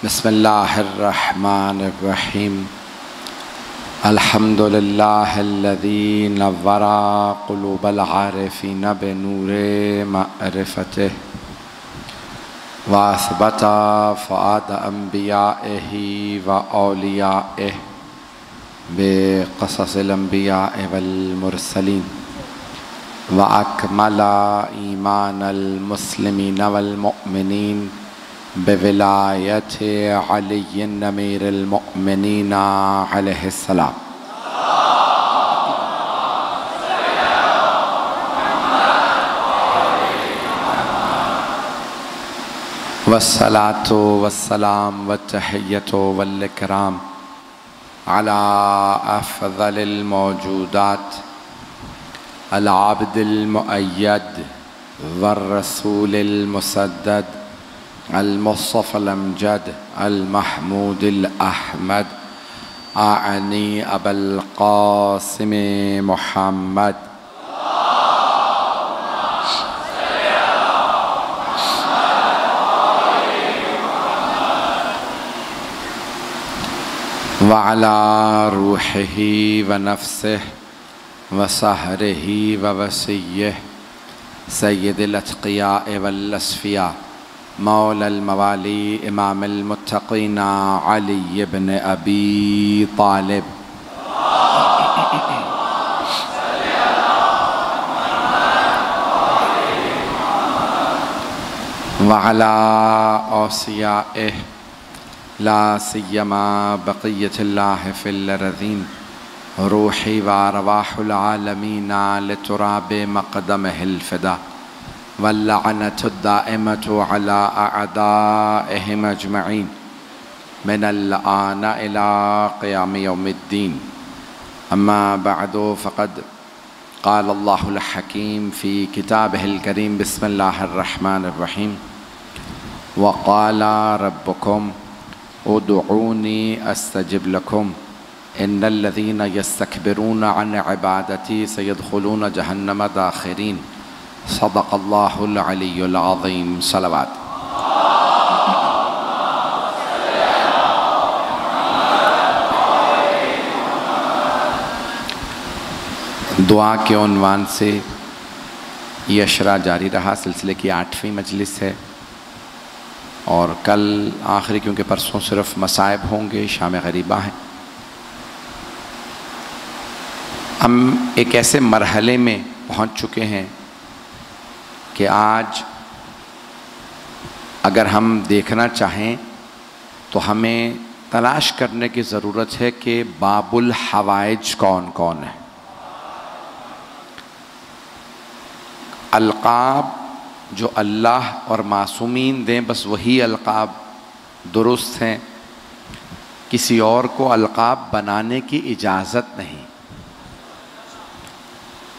बिस्मिल्लाहिर्रहमानिर्रहीम। अल्हम्दुलिल्लाहिल्लज़ी नव्वरा क़ुलूबल आरिफ़ीन बिनूरे मअरिफ़तिह व असबता फ़ुआद अंबियाइही व औलियाइह बिक़ससिल अंबियाइ वल मुरसलीन व अकमला ईमानल मुस्लिमीन वल मुअमिनीन बिविलायत अली अमीरुल मुअमिनीन अलैहिस्सलाम। वस्सलातु वस्सलाम वत्तहिय्यतु वल इकराम अला अफ़ज़लिल मौजूदात अल आब्दिल मुअय्यद वर रसूलिल मुसद्दद अल मुस्तफ़ल अमजद अल महमूदिल अहमद आनी अबल क़ासिम मुहम्मद व अला रूहिही व नफ्सिही व सहरिही व वसिय्यिही सय्यिदिल अत्क़ियाए वल अस्फ़िया मौलल मवाली इमामुल मुत्तक़ीन अली इब्न अबी तालिब व अला औसियाइही ला सिय्यमा बक़िय्यतुल्लाहि फ़िल अर्ज़ीन रूही व अरवाहुल आलमीन लितुराबि मक़दमिहिल फ़िदा वल्लअनतु दाइमतु अला अअदाइहिम अजमईन मिनल आन इला क़ियाम यौमिद्दीन। अम्मा बअदु फ़क़द क़ाल अल्लाहुल हकीम फ़ी किताबिहिल करीम बिस्मिल्लाहिर्रहमानिर्रहीम व क़ाला रब्बुकुम उदऊनी अस्तजिब लकुम इन्नल्लज़ीना यस्तकबिरून अन इबादती सयदखुलून जहन्नम दाखिरीन। सदक़ल्लाहुल अलीयुल अज़ीम। सलवात। दुआ के उन्वान से ये अशरा जारी रहा। सिलसिले की 8वीं मजलिस है और कल आखिरी, क्योंकि परसों सिर्फ मसाइब होंगे, शाम गरीबा है। हम एक ऐसे मरहले में पहुंच चुके हैं कि आज अगर हम देखना चाहें तो हमें तलाश करने की ज़रूरत है कि बाबुल हवाइज कौन कौन है। अलक़ाब जो अल्लाह और मासूमीन दें, बस वही अलक़ाब दुरुस्त हैं। किसी और को अलक़ाब बनाने की इजाज़त नहीं।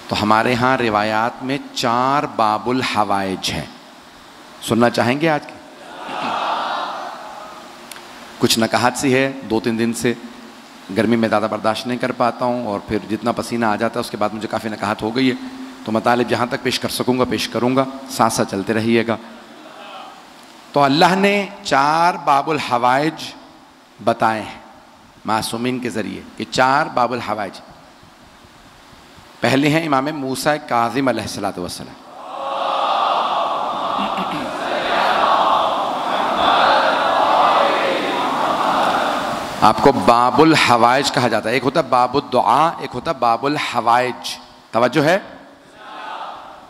तो हमारे यहाँ रिवायात में 4 बाबुल हवाइज हैं। सुनना चाहेंगे आज की? कुछ नकाहत सी है, 2-3 दिन से गर्मी में ज़्यादा बर्दाश्त नहीं कर पाता हूँ और फिर जितना पसीना आ जाता है उसके बाद मुझे काफ़ी नकाहत हो गई है। तो मतालिब जहाँ तक पेश कर सकूँगा पेश करूँगा, साथ साथ चलते रहिएगा। तो अल्लाह ने 4 बाबुल हवाइज बताए हैं मासूमीन के ज़रिए कि 4 बाबुल हवाइज। पहले हैं इमाम मूसा काज़िम अलैहिस्सलातु वस्सलाम। आपको बाबुल हवाइज कहा जाता है। एक होता बाबुल दुआ, एक होता बाबुल हवाइज। तवज्जो है।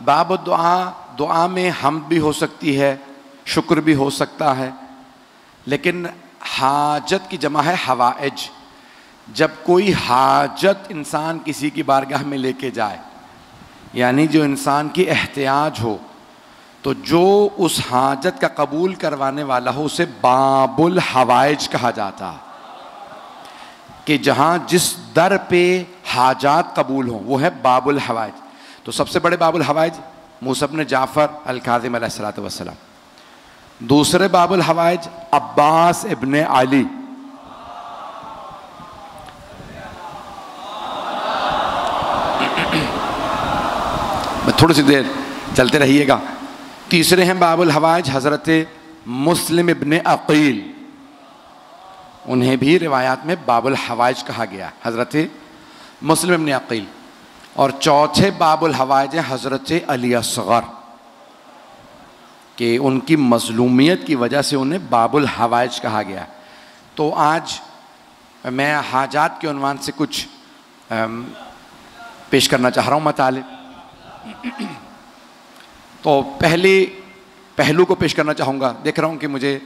बाबुल दुआ, दुआ में हम्द भी हो सकती है, शुक्र भी हो सकता है, लेकिन हाजत की जमा है हवाइज। जब कोई हाजत इंसान किसी की बारगाह में लेके जाए, यानी जो इंसान की एहतियाज हो, तो जो उस हाजत का कबूल करवाने वाला हो उसे बाबुल हवाइज कहा जाता है। कि जहाँ जिस दर पे हाजात कबूल हों वो है बाबुल हवाइज। तो सबसे बड़े बाबुल हवाइज मूसा इब्न जाफ़र अल काज़िम अलैहिस्सलातु वस्सलाम। दूसरे बाबुल हवाइज अब्बास इब्न अली। थोड़ी सी देर चलते रहिएगा। तीसरे हैं बाबुल हवाइज हज़रत मुस्लिम इब्न अक़ील। उन्हें भी रिवायात में बाबुल हवाइज कहा गया, हज़रत मुस्लिम इब्न अकील। और चौथे बाबुल हवाइज हैं हज़रत अली असग़र, कि उनकी मज़लूमियत की वजह से उन्हें बाबुल हवाइज कहा गया। तो आज मैं हाजात के उन्वान से कुछ पेश करना चाह रहा हूँ मताले। तो पहले पहलू को पेश करना चाहूँगा। देख रहा हूँ कि मुझे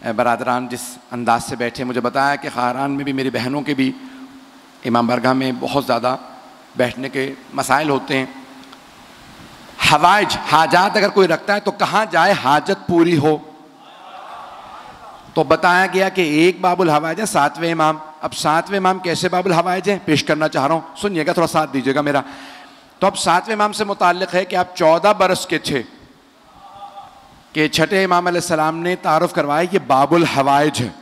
बरादरान जिस अंदाज से बैठे, मुझे बताया कि खारान में भी मेरी बहनों के भी इमाम बारगाह में बहुत ज़्यादा बैठने के मसाइल होते हैं। हवाइज हाजात अगर कोई रखता है तो कहाँ जाए हाजत पूरी हो। तो बताया गया कि एक बाबुल हवाइज है, सातवें इमाम। अब सातवें इमाम कैसे बाबुल हवाइज हैं पेश करना चाह रहा हूँ, सुनिएगा, थोड़ा साथ दीजिएगा मेरा। तो अब सातवें इमाम से मुताल्लिक़ है कि आप 14 बरस के थे कि छठे इमाम अलैहिस्सलाम ने तारुफ करवाया ये बाबुल हवाइज है।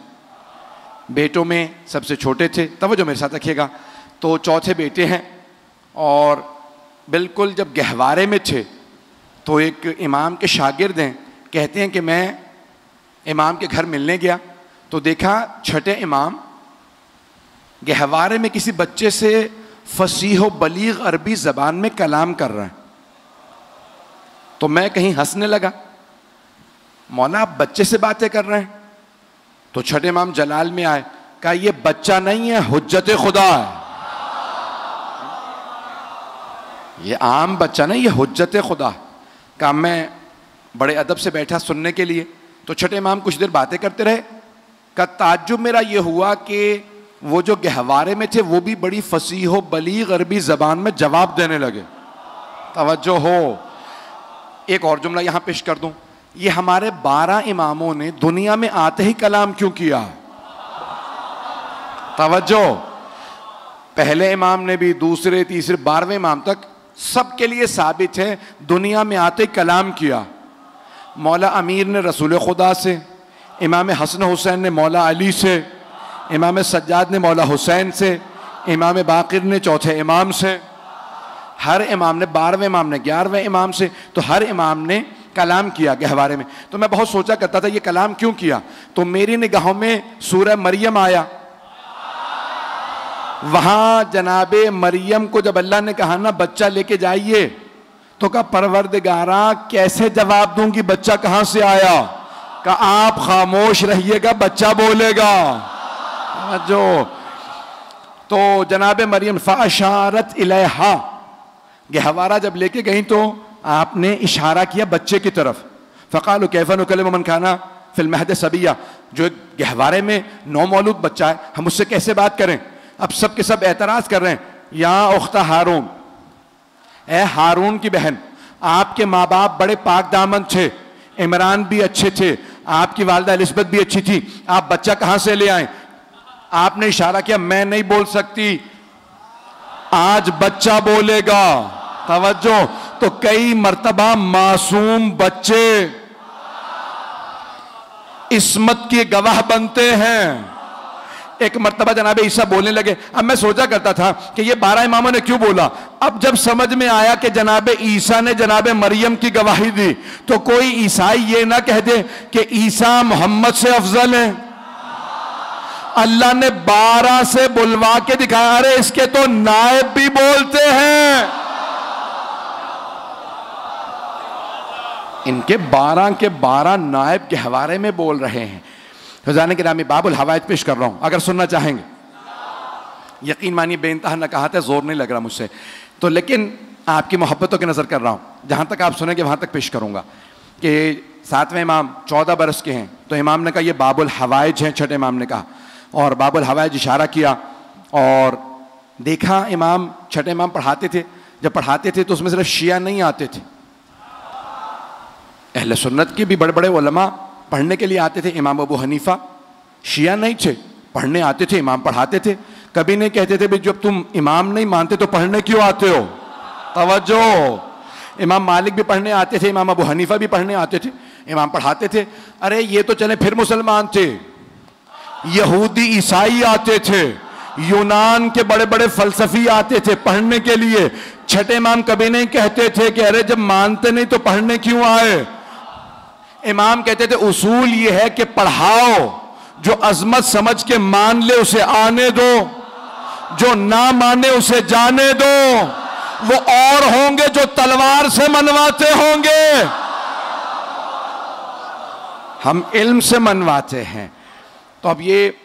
बेटों में सबसे छोटे थे, तवज्जो मेरे साथ रखिएगा। तो चौथे बेटे हैं और बिल्कुल जब गहवारे में थे तो एक इमाम के शागिर्द हैं, कहते हैं कि मैं इमाम के घर मिलने गया तो देखा छठे इमाम गहवारे में किसी बच्चे से फसीह बलीग अरबी ज़बान में कलाम कर रहे हैं। तो मैं कहीं हंसने लगा, मौला आप बच्चे से बातें कर रहे हैं? तो छठे इमाम जलाल में आए, कहा ये बच्चा नहीं है, हुज्जत खुदा है। ये आम बच्चा नहीं, ये हुज्जत खुदा। कहा मैं बड़े अदब से बैठा सुनने के लिए। तो छठे इमाम कुछ देर बातें करते रहे। का ताज्जुब मेरा ये हुआ कि वो जो गहवारे में थे वो भी बड़ी फसीह बलीग अरबी ज़बान में जवाब देने लगे। तवज्जो हो, एक और जुमला यहाँ पेश कर दूँ। ये हमारे 12 इमामों ने दुनिया में आते ही कलाम क्यों किया? तवज्जो, पहले इमाम ने भी, दूसरे तीसरे 12वें इमाम तक सबके लिए साबित है दुनिया में आते ही कलाम किया। मौला अमीर ने रसूल खुदा से, इमाम हसन हुसैन ने मौला अली से, इमाम सज्जाद ने मौला हुसैन से, इमाम बाक़िर ने चौथे इमाम से, हर इमाम ने, 12वें इमाम ने 11वें इमाम से, तो हर इमाम ने कलाम किया गहवारे में। तो मैं बहुत सोचा करता था ये कलाम क्यों किया। तो मेरी निगाहों में सूरह मरियम आया। वहां जनाबे मरियम को जब अल्लाह ने कहा ना बच्चा लेके जाइए, तो कहा परवरदिगारा कैसे जवाब दूंगी, बच्चा कहां से आया? कहा आप खामोश रहिएगा, बच्चा बोलेगा। जो तो जनाबे मरियम फ़अशारत इलैहा, गहवारा जब लेके गई तो आपने इशारा किया बच्चे की तरफ। फ़क़ालू कैफ़ा नुकल्लिमु मन काना फ़िल महद सबिया, जो एक गहवारे में नौमौलूद बच्चा है, हम उससे कैसे बात करें? अब सब के सब एतराज़ कर रहे हैं, या उख्ता हारून, ए हारून की बहन, आपके माँ बाप बड़े पाक दामन थे, इमरान भी अच्छे थे, आपकी वालिदा एलिज़ाबेथ भी अच्छी थी, आप बच्चा कहाँ से ले आए? आपने इशारा किया मैं नहीं बोल सकती, आज बच्चा बोलेगा। तवज्जो, तो कई मर्तबा मासूम बच्चे इस्मत के गवाह बनते हैं। एक मर्तबा जनाबे ईसा बोलने लगे। अब मैं सोचा करता था कि ये 12 इमामों ने क्यों बोला। अब जब समझ में आया कि जनाबे ईसा ने जनाबे मरियम की गवाही दी, तो कोई ईसाई ये ना कह दे कि ईसा मोहम्मद से अफजल है। अल्लाह ने 12 से बुलवा के दिखाया, अरे इसके तो नायब भी बोलते हैं। इनके 12 के 12 नायब के हवाले में बोल रहे हैं। फजाने के नामी बाबुल हवायत पेश कर रहा हूं, अगर सुनना चाहेंगे। यकीन मानिए बेइंतहा नकाहत है, जोर नहीं लग रहा मुझसे तो, लेकिन आपकी मोहब्बतों की नज़र कर रहा हूं। जहां तक आप सुनेंगे वहां तक पेश करूंगा कि 7वें इमाम 14 बरस के हैं, तो इमाम ने कहा ये बाबुल हवाइज हैं। छठे इमाम ने कहा, और बाबुल हवाइज इशारा किया और देखा इमाम, छठे इमाम पढ़ाते थे। जब पढ़ाते थे तो उसमें सिर्फ शिया नहीं आते थे, अहले सुन्नत के भी बड़े बड़े उलमा पढ़ने के लिए आते थे। इमाम अबू हनीफा शिया नहीं थे, पढ़ने आते थे, इमाम पढ़ाते थे। कभी नहीं कहते थे भाई जब तुम इमाम नहीं मानते तो पढ़ने क्यों आते हो। तवज्जो, इमाम मालिक भी पढ़ने आते थे, इमाम अबू हनीफा भी पढ़ने आते थे, इमाम पढ़ाते थे। अरे ये तो चले फिर मुसलमान थे, यहूदी ईसाई आते थे, यूनान के बड़े बड़े फलसफी आते थे पढ़ने के लिए। छठे इमाम कभी नहीं कहते थे कि अरे जब मानते नहीं तो पढ़ने क्यों आए। इमाम कहते थे उसूल ये है कि पढ़ाओ, जो अजमत समझ के मान ले उसे आने दो, जो ना माने उसे जाने दो। वो और होंगे जो तलवार से मनवाते होंगे, हम इल्म से मनवाते हैं। तो अब ये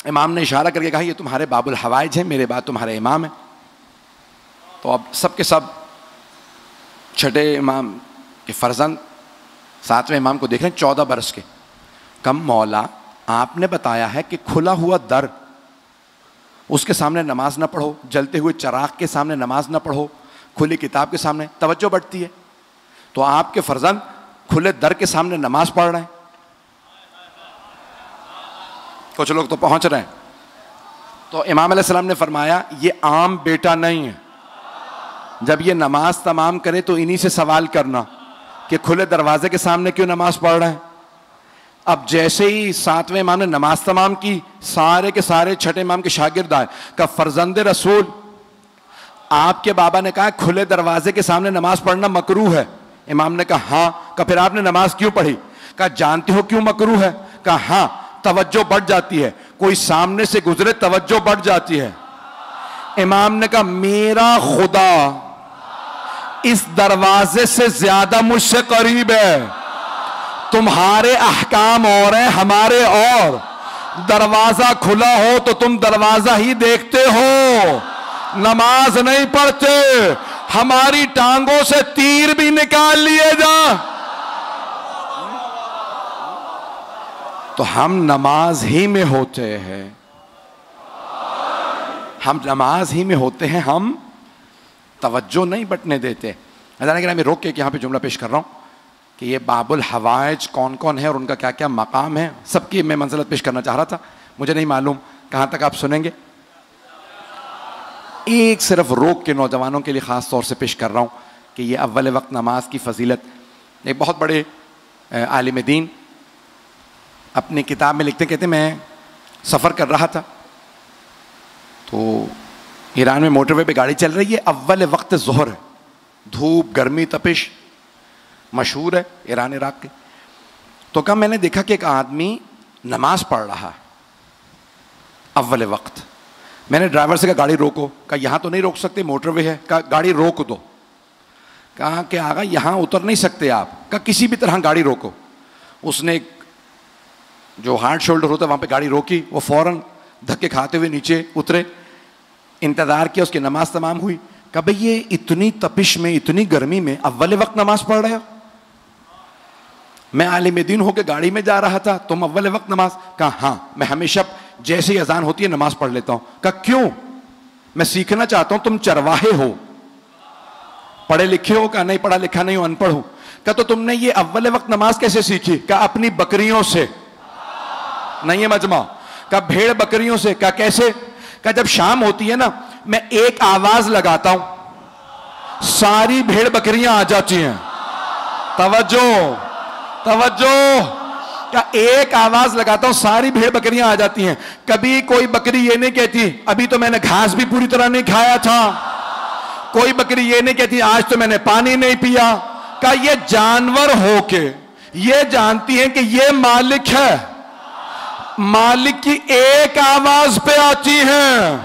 इमाम ने इशारा करके कहा ये तुम्हारे बाबुल हवाइज हैं, मेरे बाद तुम्हारे इमाम हैं। तो अब सब के सब छठे इमाम के फर्जंद सातवें इमाम को देख रहे हैं, 14 बरस के। कम मौला, आपने बताया है कि खुला हुआ दर, उसके सामने नमाज ना पढ़ो, जलते हुए चिराग के सामने नमाज ना पढ़ो, खुली किताब के सामने तवज्जो बढ़ती है। तो आपके फर्जंद खुले दर के सामने नमाज पढ़ रहे हैं। कुछ लोग तो पहुंच रहे हैं। तो इमाम अलैहिस्सलाम ने फरमाया ये आम बेटा नहीं है, जब ये नमाज तमाम करे तो इन्हीं से सवाल करना कि खुले दरवाजे के सामने क्यों नमाज पढ़ रहे हैं। अब जैसे ही सातवें इमाम ने नमाज तमाम की, सारे के सारे छठे इमाम के शागिर्द आए, का फर्जंद रसूल, आपके बाबा ने कहा खुले दरवाजे के सामने नमाज पढ़ना मकरूह है। इमाम ने कहा हाँ। का फिर आपने नमाज क्यों पढ़ी? कहा जानते हो क्यों मकरूह है? कहा हाँ, तवज्जो बढ़ जाती है, कोई सामने से गुजरे तवज्जो बढ़ जाती है। इमाम ने कहा मेरा खुदा इस दरवाजे से ज्यादा मुझसे करीब है, तुम्हारे अहकाम और हैं हमारे और। दरवाजा खुला हो तो तुम दरवाजा ही देखते हो, नमाज नहीं पढ़ते। हमारी टांगों से तीर भी निकाल लिए जा तो हम नमाज ही में होते हैं, हम नमाज ही में होते हैं, हम तवज्जो नहीं बटने देते। मैं रोक के यहाँ पे जुमला पेश कर रहा हूँ कि ये बाबुल हवाइज कौन कौन है और उनका क्या क्या मकाम है, सबकी मैं मंजिलत पेश करना चाह रहा था। मुझे नहीं मालूम कहाँ तक आप सुनेंगे। एक सिर्फ रोक के नौजवानों के लिए ख़ास तौर से पेश कर रहा हूँ कि ये अव्वल वक्त नमाज की फजीलत। एक बहुत बड़े आलिम दीन अपनी किताब में लिखते, कहते मैं सफ़र कर रहा था तो ईरान में मोटरवे पे गाड़ी चल रही है, अव्वल वक्त ज़ोहर है, धूप गर्मी तपिश मशहूर है ईरान इराक के। तो कब मैंने देखा कि एक आदमी नमाज पढ़ रहा है अव्वल वक्त। मैंने ड्राइवर से कहा गाड़ी रोको। कहा यहाँ तो नहीं रोक सकते, मोटरवे है। कहा गाड़ी रोक दो। कहा कि आगा यहाँ उतर नहीं सकते आप। कहा किसी भी तरह गाड़ी रोको। उसने जो हार्ड शोल्डर होता है वहाँ पे गाड़ी रोकी, वो फौरन धक्के खाते हुए नीचे उतरे, इंतज़ार किया, उसकी नमाज तमाम हुई। कहा भाई ये इतनी तपिश में, इतनी गर्मी में अव्वल वक्त नमाज पढ़ रहे हो? मैं आलिम दीन होकर गाड़ी में जा रहा था, तुम अव्वल वक्त नमाज? कहा हाँ, मैं हमेशा जैसे ही अजान होती है नमाज पढ़ लेता हूँ। कहा क्यों? मैं सीखना चाहता हूँ, तुम चरवाहे हो, पढ़े लिखे हो? कहा नहीं, पढ़ा लिखा नहीं हो, अनपढ़ हूँ। कहा तो तुमने ये अव्वल वक्त नमाज कैसे सीखी? कहा अपनी बकरियों से। नहीं है मजमा? कहा भेड़ बकरियों से। कहा कैसे? कहा जब शाम होती है ना, मैं एक आवाज लगाता हूं, सारी भेड़ बकरियां आ जाती हैं। तवज्जो तवज्जो। क्या एक आवाज लगाता हूं, सारी भेड़ बकरियां आ जाती हैं। कभी कोई बकरी ये नहीं कहती अभी तो मैंने घास भी पूरी तरह नहीं खाया था। कोई बकरी ये नहीं कहती आज तो मैंने पानी नहीं पिया। क्या ये जानवर होके ये जानती हैं कि ये मालिक है, मालिक की एक आवाज पे आती हैं।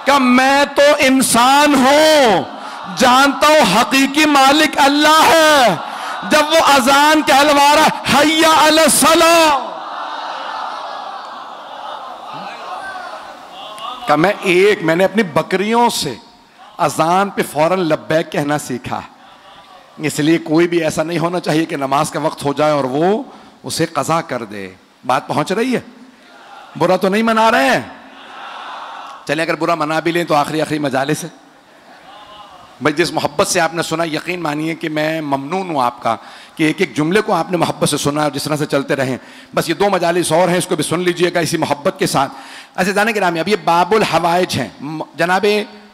क्या मैं तो इंसान हूं, जानता हूं हकीकी मालिक अल्लाह है। जब वो अजान कहलवा रहा हय्या अला सलाह, क्या मैंने अपनी बकरियों से अजान पे फौरन लब्बैक कहना सीखा। इसलिए कोई भी ऐसा नहीं होना चाहिए कि नमाज का वक्त हो जाए और वो उसे कज़ा कर दे। बात पहुंच रही है? बुरा तो नहीं मना रहे हैं? चलें अगर बुरा मना भी लें तो आखिरी मजालिस है भाई। जिस मोहब्बत से आपने सुना, यकीन मानिए कि मैं ममनून हूँ आपका कि एक एक जुमले को आपने मोहब्बत से सुना और जिस तरह से चलते रहें। बस ये 2 मजालिस और हैं, इसको भी सुन लीजिएगा इसी मोहब्बत के साथ। ऐसे जाने के नाम अब ये बाबुल हवाइज हैं। जनाब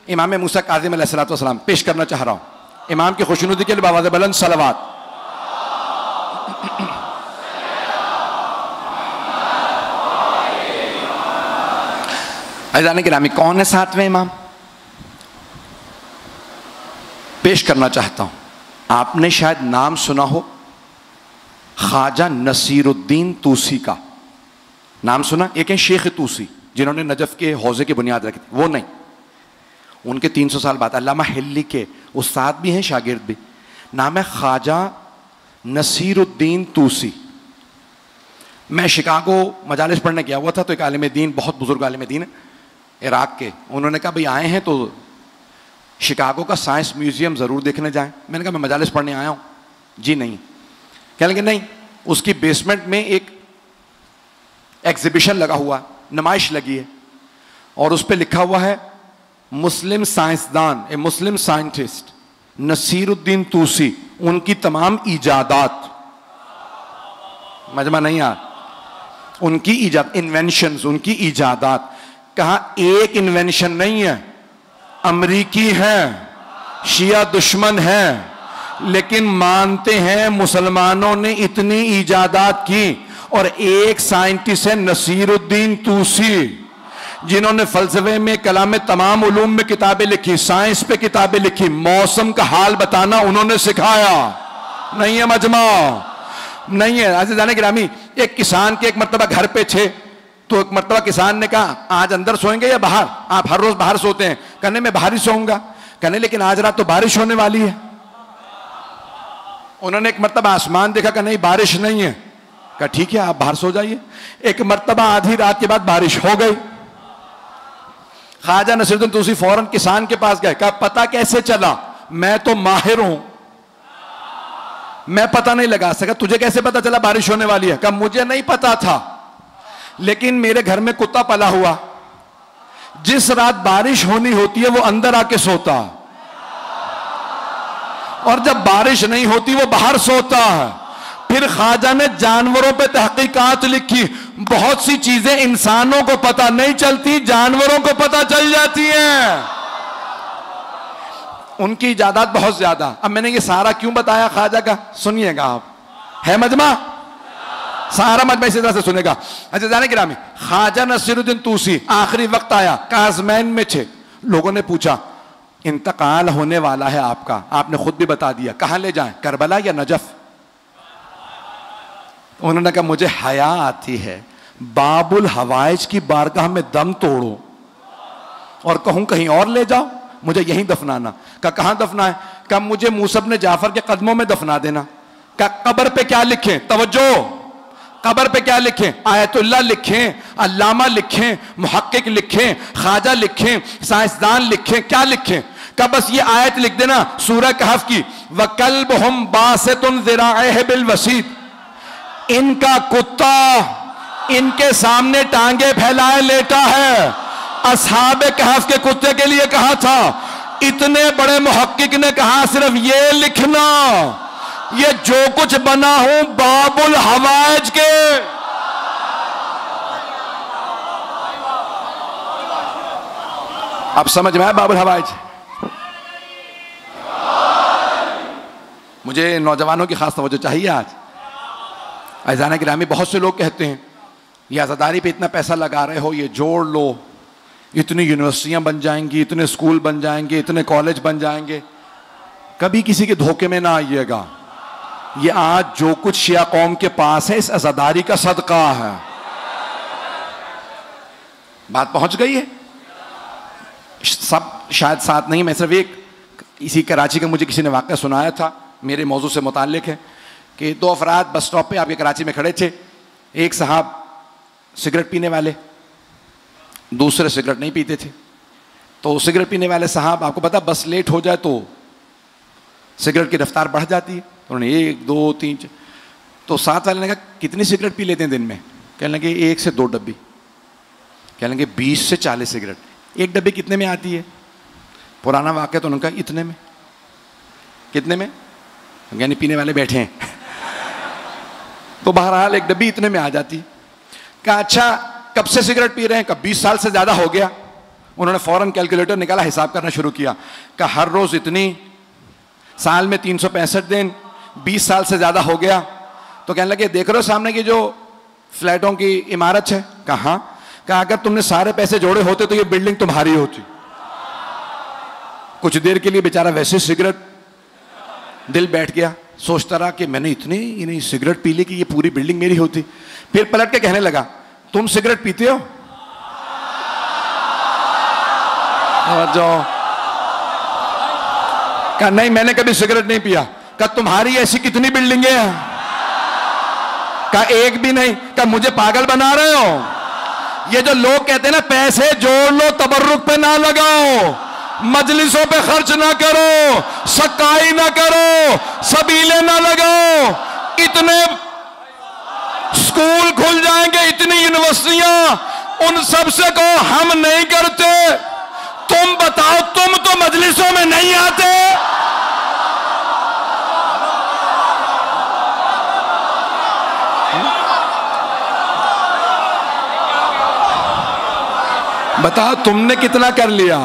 इमाम मूसा काज़िम अलैहिस्सलाम पेश करना चाह रहा हूँ। इमाम की खुशनुदी के लिए बावाज़ बुलंद सलवात। जाने के नामी कौन है सातवें इमाम? पेश करना चाहता हूं। आपने शायद नाम सुना हो ख्वाजा नसीरुद्दीन तूसी का नाम सुना? एक है शेख तूसी जिन्होंने नजफ के हौजे की बुनियाद रखी थी, वो नहीं, उनके 300 साल बाद अल्लामा हिल्ली के उस्ताद भी हैं, शागिर्द भी। नाम है ख्वाजा नसीरुद्दीन तूसी। मैं शिकागो मजालिस पढ़ने गया हुआ था, तो एक आलिम दीन, बहुत बुजुर्ग आलिम दीन है इराक के, उन्होंने कहा भाई आए हैं तो शिकागो का साइंस म्यूजियम ज़रूर देखने जाएं। मैंने कहा मैं मजालिस पढ़ने आया हूँ। जी नहीं। कहने लगे नहीं, उसकी बेसमेंट में एक एग्जीबिशन लगा हुआ, नुमाइश लगी है, और उस पर लिखा हुआ है मुस्लिम साइंसदान, ए मुस्लिम साइंटिस्ट नसीरुद्दीन तूसी, उनकी तमाम ईजादात, मजमा नहीं आ, उनकी ईजाद, इन्वेंशंस, उनकी ईजादात। कहा एक इन्वेंशन नहीं है, अमरीकी है, शिया दुश्मन है, लेकिन मानते हैं मुसलमानों ने इतनी ईजादात की। और एक साइंटिस्ट है नसीरुद्दीन तूसी, जिन्होंने फलसफे में, कलाम में, तमाम उलूम में किताबें लिखी, साइंस पे किताबें लिखी, मौसम का हाल बताना उन्होंने सिखाया। नहीं है मजमा, नहीं है। ऐसे जाने गिरामी, एक किसान के एक मर्तबा घर पे थे, तो एक मर्तबा किसान ने कहा आज अंदर सोएंगे या बाहर? आप हर रोज बाहर सोते हैं। कहने मैं बाहर ही सोऊंगा। कहने लेकिन आज रात तो बारिश होने वाली है। उन्होंने एक मर्तबा आसमान देखा, कहा नहीं बारिश नहीं है। कहा ठीक है आप बाहर सो जाइए। एक मर्तबा आधी रात के बाद बारिश हो गई। ख्वाजा नसीरुद्दीन तूसी फौरन किसान के पास गए, कहा पता कैसे चला? मैं तो माहिर हूं, मैं पता नहीं लगा सका, तुझे कैसे पता चला बारिश होने वाली है? कहा मुझे नहीं पता था, लेकिन मेरे घर में कुत्ता पला हुआ, जिस रात बारिश होनी होती है वो अंदर आके सोता, और जब बारिश नहीं होती वो बाहर सोता है। फिर ख्वाजा ने जानवरों पे तहकीकात लिखी, बहुत सी चीजें इंसानों को पता नहीं चलती, जानवरों को पता चल जाती हैं। उनकी इजादात बहुत ज्यादा। अब मैंने ये सारा क्यों बताया ख्वाजा का, सुनिएगा आप, है मजमा, सारा मजमा इसी तरह से सुनेगा। अच्छा जाने गिरामी, ख्वाजा नसीरुद्दीन तूसी आखिरी वक्त आया, काज़मैन में थे। लोगों ने पूछा इंतकाल होने वाला है आपका, आपने खुद भी बता दिया, कहां ले जाएं, करबला या नजफ? उन्होंने कहा मुझे हया आती है बाबुल हवाइज की बारगाह में दम तोड़ो और कहूं कहीं और ले जाओ, मुझे यहीं दफनाना। कहा कहां दफना है? कहा मुझे मूसा इब्न जाफर के कदमों में दफना देना। कहा कब्र पे क्या लिखें? तवज्जो, कब्र पे क्या लिखें? आयतुल्लाह लिखें, अल्लामा लिखें, मुहक्किक लिखें, ख्वाजा लिखें, साइंसदान लिखें, क्या लिखें? कहा बस ये आयत लिख देना सूरह कहफ की, वकल्बुहुम बासितुन ज़िराइहि बिल वसीत, इनका कुत्ता इनके सामने टांगे फैलाए लेटा है। असहाबे कहफ के कुत्ते के लिए कहा था, इतने बड़े मुहक्किक ने कहा सिर्फ ये लिखना, ये जो कुछ बना हूं बाबुल हवाइज के। अब समझ में आया बाबुल हवाइज? मुझे नौजवानों की खास तवज्जो चाहिए आज। अज़ान गिरामी, बहुत से लोग कहते हैं ये आज़ादारी पे इतना पैसा लगा रहे हो, ये जोड़ लो, इतनी यूनिवर्सिटियां बन जाएंगी, इतने स्कूल बन जाएंगे, इतने कॉलेज बन जाएंगे। कभी किसी के धोखे में ना आइएगा। ये आज जो कुछ शिया कौम के पास है इस आज़ादारी का सदका है। बात पहुंच गई है? सब शायद साथ नहीं, मैं सिर्फ एक, इसी कराची का मुझे किसी ने वाक़या सुनाया था, मेरे मौजू से मुताल्लिक है, कि दो अफराद बस स्टॉप पे आपके कराची में खड़े थे। एक साहब सिगरेट पीने वाले, दूसरे सिगरेट नहीं पीते थे। तो सिगरेट पीने वाले साहब, आपको पता बस लेट हो जाए तो सिगरेट की रफ्तार बढ़ जाती है, तो उन्होंने 1 2 3 तो साथ वाले ने कहा कितनी सिगरेट पी लेते हैं दिन में? कहने लगे 1 से 2 डब्बी। कहने लगे 20 से 40 सिगरेट। एक डब्बी कितने में आती है? पुराना वाक़या, तो उन्होंने कहा इतने में। कितने में? यानी पीने वाले बैठे हैं तो बहरहाल एक डब्बी इतने में आ जाती। कहा अच्छा कब से सिगरेट पी रहे हैं? कहा 20 साल से ज्यादा हो गया। उन्होंने फौरन कैलकुलेटर निकाला, हिसाब करना शुरू किया। कहा हर रोज इतनी, साल में 365 दिन, 20 साल से ज्यादा हो गया। तो कहने लगे देख रहे हो सामने की जो फ्लैटों की इमारत है? कहा कहा अगर तुमने सारे पैसे जोड़े होते तो ये बिल्डिंग तुम्हारी होती। कुछ देर के लिए बेचारा वैसे सिगरेट, दिल बैठ गया। सोचता रहा कि मैंने इतनी सिगरेट पी ली कि ये पूरी बिल्डिंग मेरी होती। फिर पलट के कहने लगा, तुम सिगरेट पीते हो? कहा नहीं, मैंने कभी सिगरेट नहीं पिया। कहा तुम्हारी ऐसी कितनी बिल्डिंगें हैं? कहा एक भी नहीं। कहा मुझे पागल बना रहे हो? ये जो लोग कहते हैं ना पैसे जोड़ लो तबर्रुक पे ना लगाओ, मजलिसों पे खर्च ना करो, सकाई ना करो, सबीले ना लगाओ, इतने स्कूल खुल जाएंगे, इतनी यूनिवर्सिटियां, उन सब से को हम नहीं करते। तुम बताओ, तुम तो मजलिसों में नहीं आते। बताओ तुमने कितना कर लिया?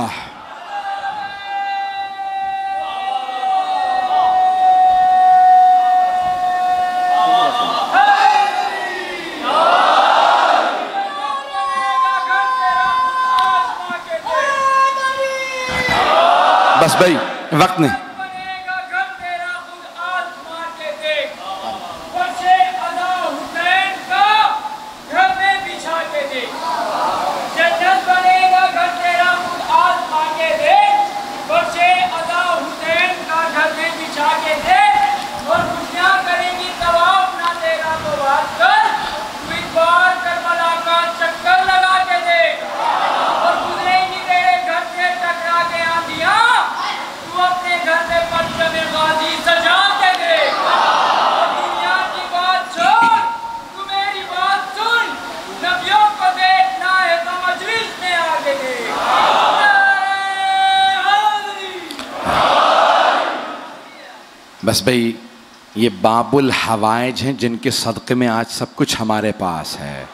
बस भाई वक्त नहीं। बस भाई ये बाबुल हवाइज हैं जिनके सदक़े में आज सब कुछ हमारे पास है।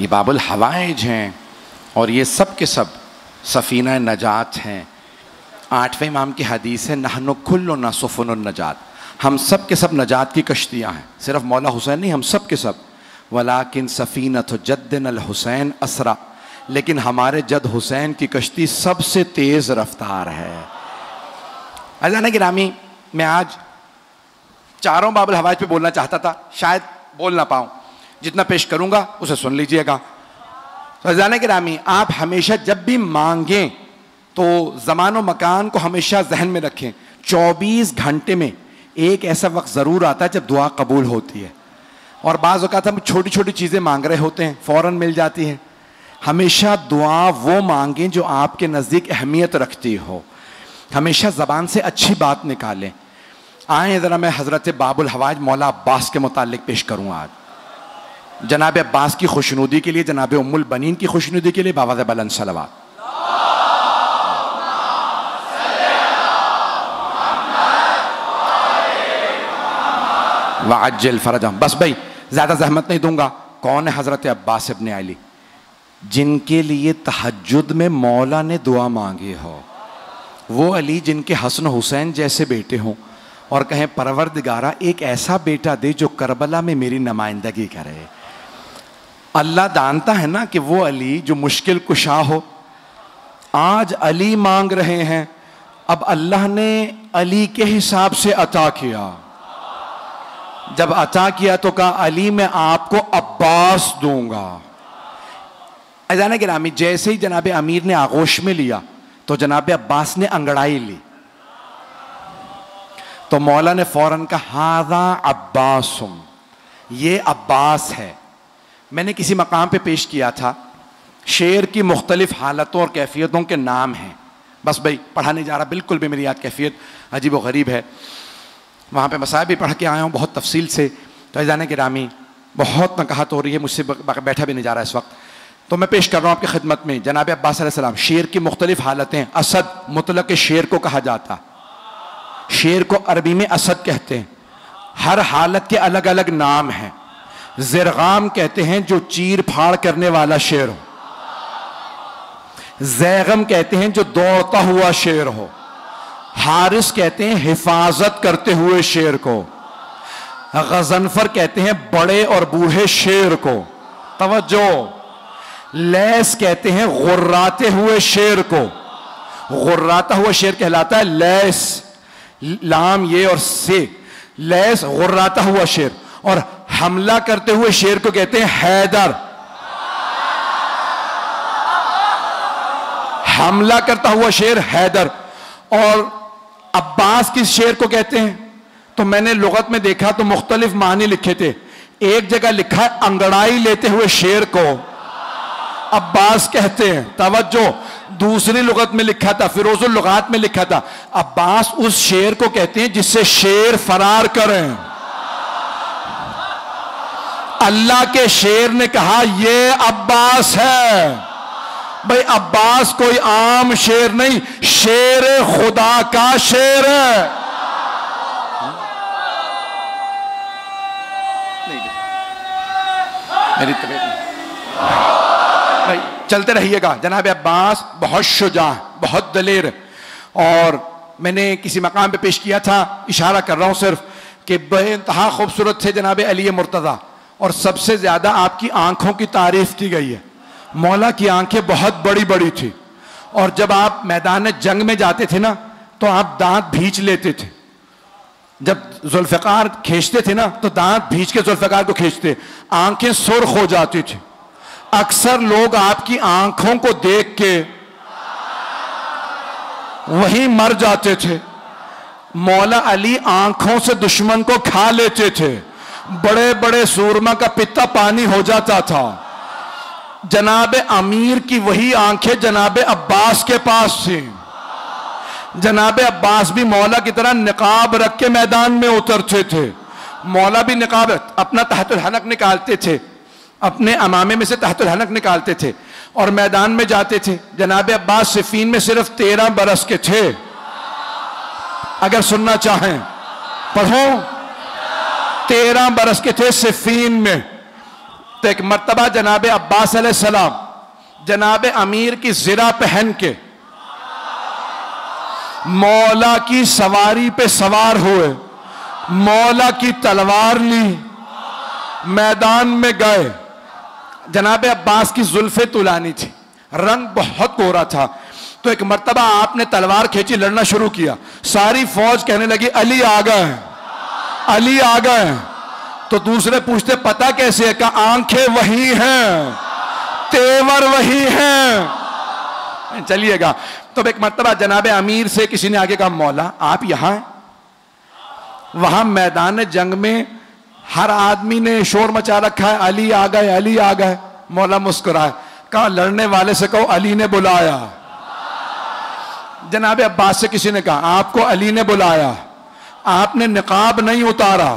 ये बाबुल हवाइज हैं और ये सब के सब सफ़ीना नजात हैं। 8वें इमाम की हदीस है, नहनु कुल्लु नसुफ़ुन नजात, हम सब के सब नजात की कश्तियाँ हैं। सिर्फ मौला हुसैन नहीं, हम सब के सब। वलाकिन सफ़ीनतु जद्दिन अल हुसैन असरा, लेकिन हमारे जद हुसैन की कश्ती सबसे तेज़ रफ्तार है। अज़ान गिरामी, मैं आज चारों बाबुल हवाइज पे बोलना चाहता था, शायद बोल ना पाऊँ, जितना पेश करूँगा उसे सुन लीजिएगा। तो अज़ान गिरामी, आप हमेशा जब भी मांगें तो ज़मान व मकान को हमेशा जहन में रखें। 24 घंटे में एक ऐसा वक्त ज़रूर आता है जब दुआ कबूल होती है, और बाज़ औक़ात हम छोटी छोटी चीज़ें मांग रहे होते हैं, फ़ौरन मिल जाती हैं। हमेशा दुआ वो मांगें जो आपके नज़दीक अहमियत रखती हो। हमेशा ज़बान से अच्छी बात निकालें। आए ज़रा मैं हज़रत बाबुल हवाइज मौला अब्बास के मुतालिक पेश करूँ आज। जनाब अब्बास की खुशनुदी के लिए, जनाब उम्मुल बनीन की खुशनुदी के लिए बावाज़ बुलंद सलवात। वअज्जिल फ़रजहम। बस भाई ज़्यादा ज़हमत नहीं दूंगा। कौन है हज़रत अब्बास इब्न अली, जिनके लिए तहज्जुद में मौला ने दुआ मांगी हो? वो अली जिनके हसन हुसैन जैसे बेटे हों और कहें परवरदिगारा एक ऐसा बेटा दे जो करबला में मेरी नुमाइंदगी करे। अल्लाह जानता है ना कि वो अली जो मुश्किल कुशा हो। आज अली मांग रहे हैं, अब अल्लाह ने अली के हिसाब से अता किया। जब अता किया तो कहा अली मैं आपको अब्बास दूंगा। अज़ान गिरामी, जैसे ही जनाब अमीर ने आगोश में लिया तो जनाब अब्बास ने अंगड़ाई ली, तो मौला ने फौरन कहा हाज़ा अब्बासुम, ये अब्बास है। मैंने किसी मकाम पे पेश किया था, शेर की मुख्तलिफ हालतों और कैफियतों के नाम हैं। बस भाई पढ़ा नहीं जा रहा, बिल्कुल भी मेरी याद कैफियत अजीब व गरीब है। वहाँ पे मसाइब भी पढ़ के आया हूँ बहुत तफसील से। तो अज़ान गिरामी, बहुत नकाहत हो रही है, मुझसे बैठा भी नहीं जा रहा इस वक्त, तो मैं पेश कर रहा हूँ आपकी खिदमत में। जनाब अब्बास अलैहिस्सलाम, शेर की मुख्तलिफ हालतें। असद मुतलक शेर को कहा जाता, शेर को अरबी में असद कहते हैं। हर हालत के अलग अलग नाम हैं। ज़िरगाम कहते हैं जो चीर फाड़ करने वाला शेर हो। ज़ैगम कहते हैं जो दौड़ता हुआ शेर हो। हारिस कहते हैं हिफाजत करते हुए शेर को। गज़नफर कहते हैं बड़े और बूढ़े शेर को। तवज्जो। लैस कहते हैं गुर्राते हुए शेर को। गुर्राता हुआ शेर कहलाता है लैस। लाम ये और से, लैस गुर्राता हुआ शेर, और हमला करते हुए शेर को कहते हैं हैदर। हमला करता हुआ शेर हैदर। और अब्बास किस शेर को कहते हैं? तो मैंने लुगत में देखा तो मुख्तलिफ मानी लिखे थे। एक जगह लिखा है अंगड़ाई लेते हुए शेर को अब्बास कहते हैं, तवज्जो। दूसरी लुगत में लिखा था, फिरोजुल लुगात में लिखा था, अब्बास उस शेर को कहते हैं जिससे शेर फरार करें। अल्लाह के शेर ने कहा ये अब्बास है। भाई अब्बास कोई आम शेर नहीं, शेर खुदा का शेर है। मेरी तबीयत भाई चलते रहिएगा। जनाब अब्बास बहुत शुजा, बहुत दलेर। और मैंने किसी मकाम पे पेश किया था, इशारा कर रहा हूं सिर्फ, कि बेइंतहा खूबसूरत थे जनाब अली मुर्तज़ा। और सबसे ज्यादा आपकी आंखों की तारीफ की गई है। मौला की आंखें बहुत बड़ी बड़ी थी, और जब आप मैदान जंग में जाते थे ना तो आप दांत भींच लेते थे। जब जुल्फ़िकार खींचते थे ना तो दांत भींच के जुल्फ़िकार को खींचते, आंखें सुर्ख हो जाती थी। अक्सर लोग आपकी आंखों को देख के वहीं मर जाते थे। मौला अली आंखों से दुश्मन को खा लेते थे। बड़े बड़े सूरमा का पित्ता पानी हो जाता था। जनाब अमीर की वही आंखें जनाब अब्बास के पास थी। जनाब अब्बास भी मौला की तरह निकाब रख के मैदान में उतरते थे। मौला भी निकाब अपना तहतुल हनक निकालते थे, अपने अमामे में से तहतुल हनक निकालते थे और मैदान में जाते थे। जनाब अब्बास सिफीन में सिर्फ 13 बरस के थे। अगर सुनना चाहें पढ़ो, 13 बरस के थे सिफीन में। तो एक मर्तबा जनाब अब्बास अलैहिस्सलाम जनाब अमीर की ज़िरा पहन के मौला की सवारी पे सवार हुए, मौला की तलवार ली, मैदान में गए। जनाब अब्बास की जुल्फे तुलानी थी, रंग बहुत गोरा था। तो एक मर्तबा आपने तलवार खींची, लड़ना शुरू किया। सारी फौज कहने लगी अली आ गए, अली आ गए। तो दूसरे पूछते पता कैसे है? कहा आंखें वही हैं, तेवर वही हैं। चलिएगा। तो एक मर्तबा जनाब अमीर से किसी ने आगे कहा मौला आप यहां हैं? वहां मैदान जंग में हर आदमी ने शोर मचा रखा है, अली आ गए, अली आ गए। मौला मुस्कुराए, कहा लड़ने वाले से कहो अली ने बुलाया। जनाब अब्बास से किसी ने कहा आपको अली ने बुलाया, आपने निकाब नहीं उतारा।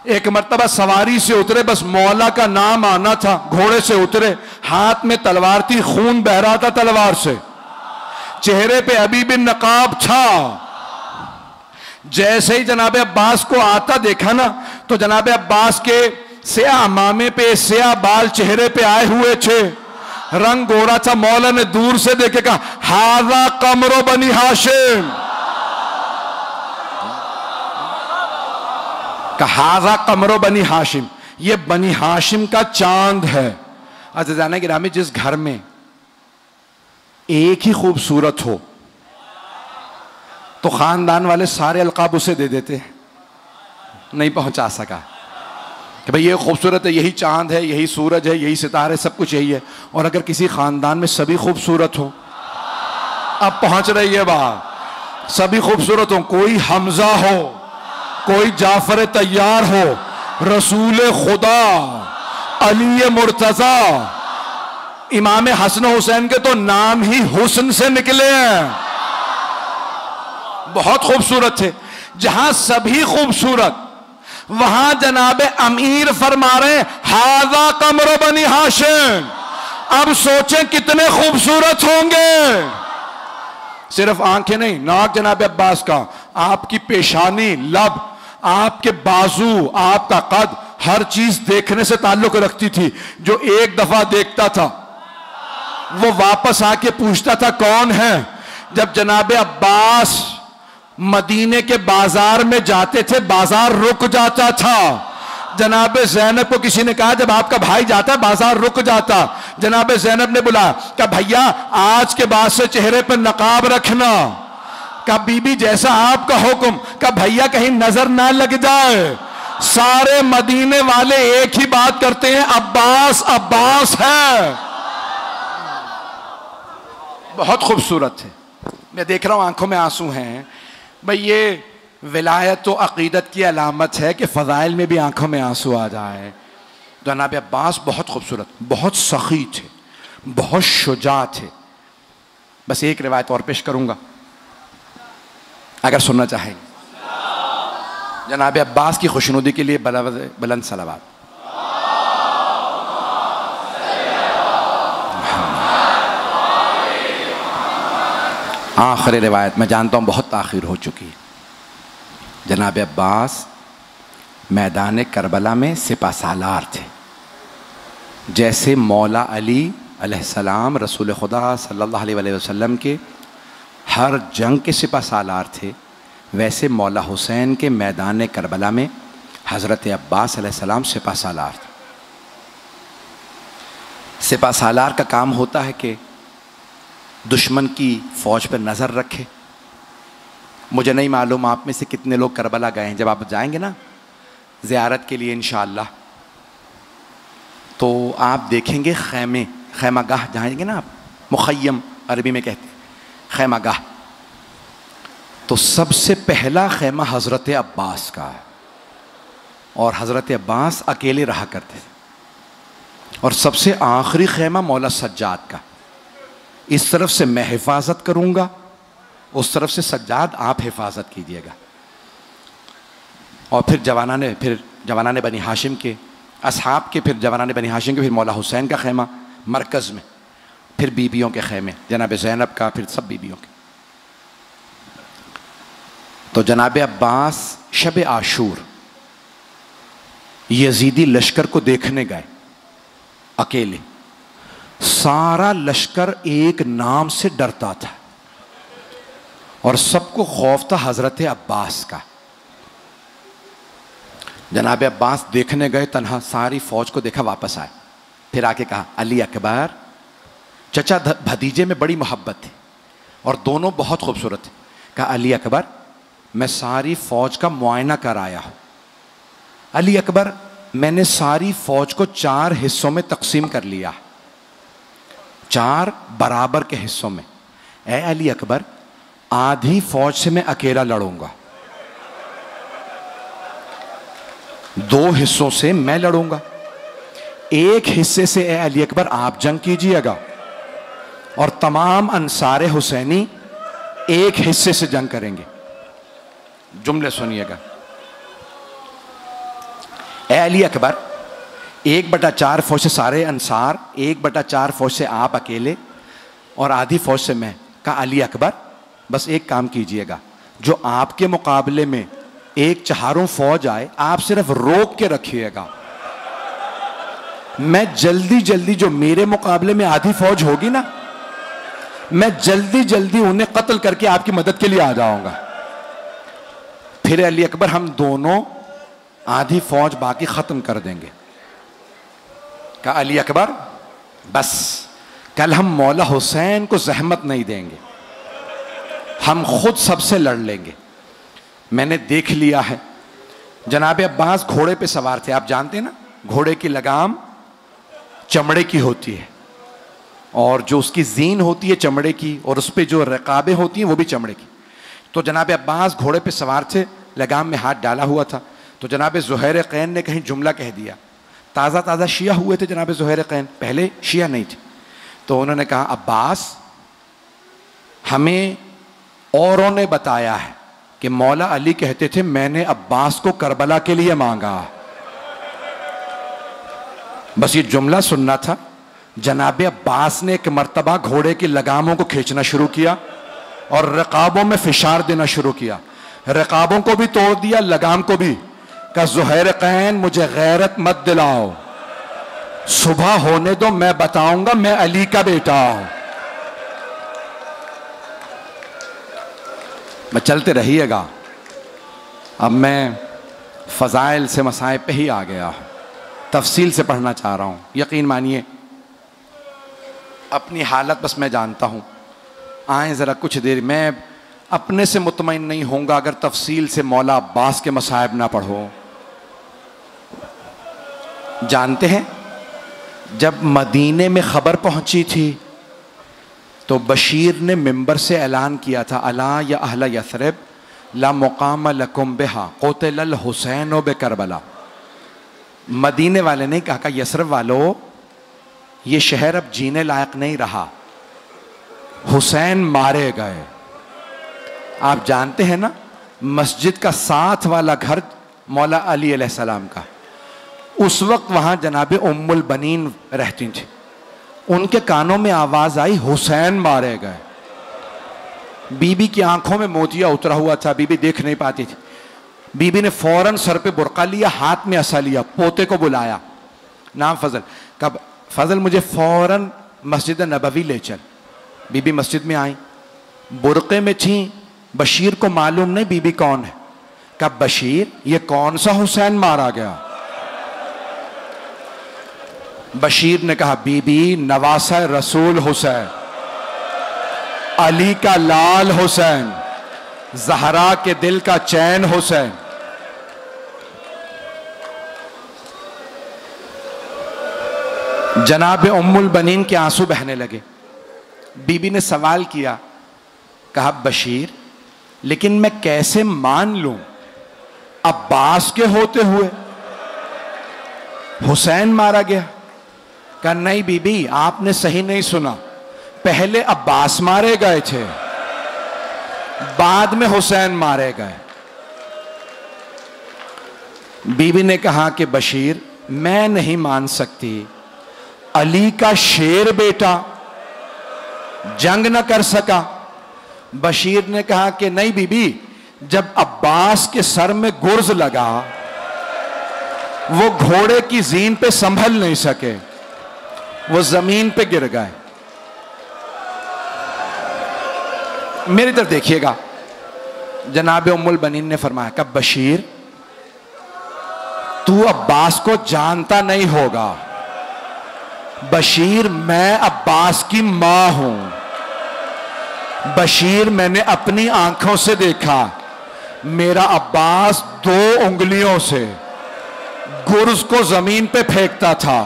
एक मर्तबा सवारी से उतरे, बस मौला का नाम आना था, घोड़े से उतरे, हाथ में तलवार थी, खून बह रहा था तलवार से, चेहरे पे अभी भी नकाब था। जैसे ही जनाब अब्बास को आता देखा ना तो जनाब अब्बास के स्याह अमामे पे स्याह बाल चेहरे पे आए हुए थे, रंग गोरा था। मौला ने दूर से देखे कहा हाजा कमरो बनी हाशिम, हाजा कमरो बनी हाशिम, ये बनी हाशिम का चांद है। अज़ीज़ाना गिरामी, जिस घर में एक ही खूबसूरत हो तो खानदान वाले सारे अलकाब उसे दे देते हैं। नहीं पहुंचा सका कि भाई ये खूबसूरत है, यही चांद है, यही सूरज है, यही सितारे, सब कुछ यही है। और अगर किसी खानदान में सभी खूबसूरत हो, अब पहुंच रही है बात, सभी खूबसूरत हो, कोई हमजा हो, कोई जाफर तैयार हो, रसूल खुदा अली मुर्तजा, इमाम हसन हुसैन के तो नाम ही हुस्न से निकले हैं, बहुत खूबसूरत थे। जहां सभी खूबसूरत वहां जनाब अमीर फरमा रहे हाजा कमरो बनी हाशिम। अब सोचें कितने खूबसूरत होंगे। सिर्फ आंखें नहीं, नाक जनाब अब्बास का, आपकी पेशानी, लब, आपके बाजू, आपका कद, हर चीज देखने से ताल्लुक रखती थी। जो एक दफा देखता था वो वापस आके पूछता था कौन है। जब जनाब अब्बास मदीने के बाजार में जाते थे, बाजार रुक जाता था। जनाब ज़ैनब को किसी ने कहा जब आपका भाई जाता बाजार रुक जाता। जनाब ज़ैनब ने बुलाया, कहा भैया आज के बाद से चेहरे पर नकाब रखना। का बीबी जैसा आपका हुक्म, का भैया कहीं नजर ना लग जाए। सारे मदीने वाले एक ही बात करते हैं, अब्बास अब्बास है। बहुत खूबसूरत है। मैं देख रहा हूं आंखों में आंसू हैं। भाई ये विलायत तो अकीदत की अलामत है कि फ़ज़ाइल में भी आंखों में आंसू आ जाए। जनाब अब्बास बहुत खूबसूरत, बहुत सखी थे, बहुत शुजा थे। बस एक रिवायत और पेश करूंगा अगर सुनना चाहेंगे। जनाब अब्बास की खुशनुदी के लिए बुलंद सलावत। आखिरी रिवायत, मैं जानता हूँ बहुत ताख़ीर हो चुकी है। जनाब अब्बास मैदान करबला में सिपा सालार थे। जैसे मौला अली अलैहिस्सलाम रसूल खुदा सल्लल्लाहु अलैहि वसल्लम के हर जंग के सिपा सालार थे, वैसे मौला हुसैन के मैदान करबला में हज़रत अब्बास अलैहिस्सलाम सिपा सालार थे। सिपा सालार का काम होता है कि दुश्मन की फ़ौज पर नज़र रखे। मुझे नहीं मालूम आप में से कितने लोग करबला गए हैं। जब आप जाएंगे ना ज़ियारत के लिए इंशाअल्लाह, तो आप देखेंगे खैमे, खैमागाह जाएंगे ना आप, मुखय्यम अरबी में कहते हैं खैमागाह। तो सबसे पहला खैमा हज़रत अब्बास का है, और हज़रत अब्बास अकेले रहा करते थे। और सबसे आखिरी खैमा मौला सज्जाद का। इस तरफ से मैं हिफाजत करूंगा, उस तरफ से सज्जाद आप हिफाजत कीजिएगा। और फिर जवानाने बनी हाशिम के असहाब के, फिर जवानाने बनी हाशिम के, फिर मौला हुसैन का खैमा मरकज़ में, फिर बीबियों के खैमे, जनाब ज़ैनब का, फिर सब बीबियों के। तो जनाब अब्बास शब आशूर यजीदी लश्कर को देखने गए अकेले। सारा लश्कर एक नाम से डरता था और सबको खौफ था हजरत अब्बास का। जनाब अब्बास देखने गए तन्हा, सारी फौज को देखा, वापस आए, फिर आके कहा अली अकबर। चचा भतीजे में बड़ी मोहब्बत थी और दोनों बहुत खूबसूरत थे। कहा अली अकबर, मैं सारी फौज का मुआयना कर आया हूं। अली अकबर, मैंने सारी फौज को 4 हिस्सों में तकसीम कर लिया, 4 बराबर के हिस्सों में। ए अली अकबर, आधी फौज से मैं अकेला लड़ूंगा, 2 हिस्सों से मैं लड़ूंगा, 1 हिस्से से ए अली अकबर आप जंग कीजिएगा और तमाम अंसारे हुसैनी 1 हिस्से से जंग करेंगे। जुमले सुनिएगा। ए अली अकबर, 1/4 फौज से सारे अंसार, 1/4 फौज से आप अकेले और आधी फौज से मैं। कहा अली अकबर, बस एक काम कीजिएगा, जो आपके मुकाबले में 1/4 फौज आए, आप सिर्फ रोक के रखिएगा। मैं जल्दी जल्दी, जो मेरे मुकाबले में आधी फौज होगी ना, मैं जल्दी जल्दी उन्हें कत्ल करके आपकी मदद के लिए आ जाऊंगा। फिर अली अकबर, हम दोनों आधी फौज बाकी खत्म कर देंगे। कहा अली अकबर, बस कल हम मौला हुसैन को जहमत नहीं देंगे, हम खुद सबसे लड़ लेंगे। मैंने देख लिया है। जनाब अब्बास घोड़े पे सवार थे। आप जानते हैं ना, घोड़े की लगाम चमड़े की होती है और जो उसकी जीन होती है चमड़े की, और उस पर जो रकाबें होती हैं वो भी चमड़े की। तो जनाब अब्बास घोड़े पे सवार थे, लगाम में हाथ डाला हुआ था। तो जनाब ज़ुहैर क़ैन ने कहीं जुमला कह दिया। ताज़ा ताज़ा शिया हुए थे जनाब ज़ुहैर क़ैन, पहले शिया नहीं थे। तो उन्होंने कहा अब्बास, हमें औरों ने बताया है कि मौला अली कहते थे मैंने अब्बास को करबला के लिए मांगा। बस ये जुमला सुनना था। जनाब अब्बास ने एक मर्तबा घोड़े की लगामों को खींचना शुरू किया और रकाबों में फिशार देना शुरू किया। रकाबों को भी तोड़ दिया, लगाम को भी। का ज़ुहैर क़ैन, मुझे गैरत मत दिलाओ, सुबह होने दो, मैं बताऊंगा मैं अली का बेटा हूं। मैं चलते रहिएगा। अब मैं फ़ज़ाइल से मसाइब पे ही आ गया, तफसील से पढ़ना चाह रहा हूं। यकीन मानिए अपनी हालत बस मैं जानता हूं। आए ज़रा कुछ देर, मैं अपने से मुतमईन नहीं होऊंगा अगर तफसील से मौला अब्बास के मसाइब ना पढ़ो। जानते हैं जब मदीने में खबर पहुंची थी तो बशीर ने मिंबर से ऐलान किया था, अला या अहला यसरिब ला मुकाम लकुम बिहा क़ुतिल हुसैन बे करबला। मदीने वाले ने कहा यसरिब वालों, ये शहर अब जीने लायक नहीं रहा, हुसैन मारे गए। आप जानते हैं ना मस्जिद का साथ वाला घर मौला अली अलैहिस्सलाम का, उस वक्त वहां जनाबे उम्मुल बनीन रहती थी। उनके कानों में आवाज आई हुसैन मारे गए। बीबी की आंखों में मोतिया उतरा हुआ था, बीबी देख नहीं पाती थी। बीबी ने फौरन सर पे बुर्का लिया, हाथ में असा लिया, पोते को बुलाया, नाम फजल। कब फजल मुझे फौरन मस्जिद नबवी ले चल। बीबी मस्जिद में आई, बुर्के में थी। बशीर को मालूम नहीं बीबी कौन है। कब बशीर, ये कौन सा हुसैन मारा गया? बशीर ने कहा बीबी, नवासा रसूल हुसैन, अली का लाल हुसैन, जहरा के दिल का चैन हुसैन। जनाब उम्मुल बनीन के आंसू बहने लगे। बीबी ने सवाल किया, कहा बशीर लेकिन मैं कैसे मान लूं अब्बास के होते हुए हुसैन मारा गया? कहा नहीं बीबी, आपने सही नहीं सुना, पहले अब्बास मारे गए थे, बाद में हुसैन मारे गए। बीबी ने कहा कि बशीर मैं नहीं मान सकती, अली का शेर बेटा जंग न कर सका। बशीर ने कहा कि नहीं बीबी, जब अब्बास के सर में गुर्ज लगा वो घोड़े की जीन पे संभल नहीं सके, वो जमीन पे गिर गए। मेरी तरफ देखिएगा, जनाब उम्मुल बनीन ने फरमाया, कब बशीर तू अब्बास को जानता नहीं होगा। बशीर मैं अब्बास की मां हूं। बशीर मैंने अपनी आंखों से देखा, मेरा अब्बास 2 उंगलियों से गुर्ज को जमीन पे फेंकता था।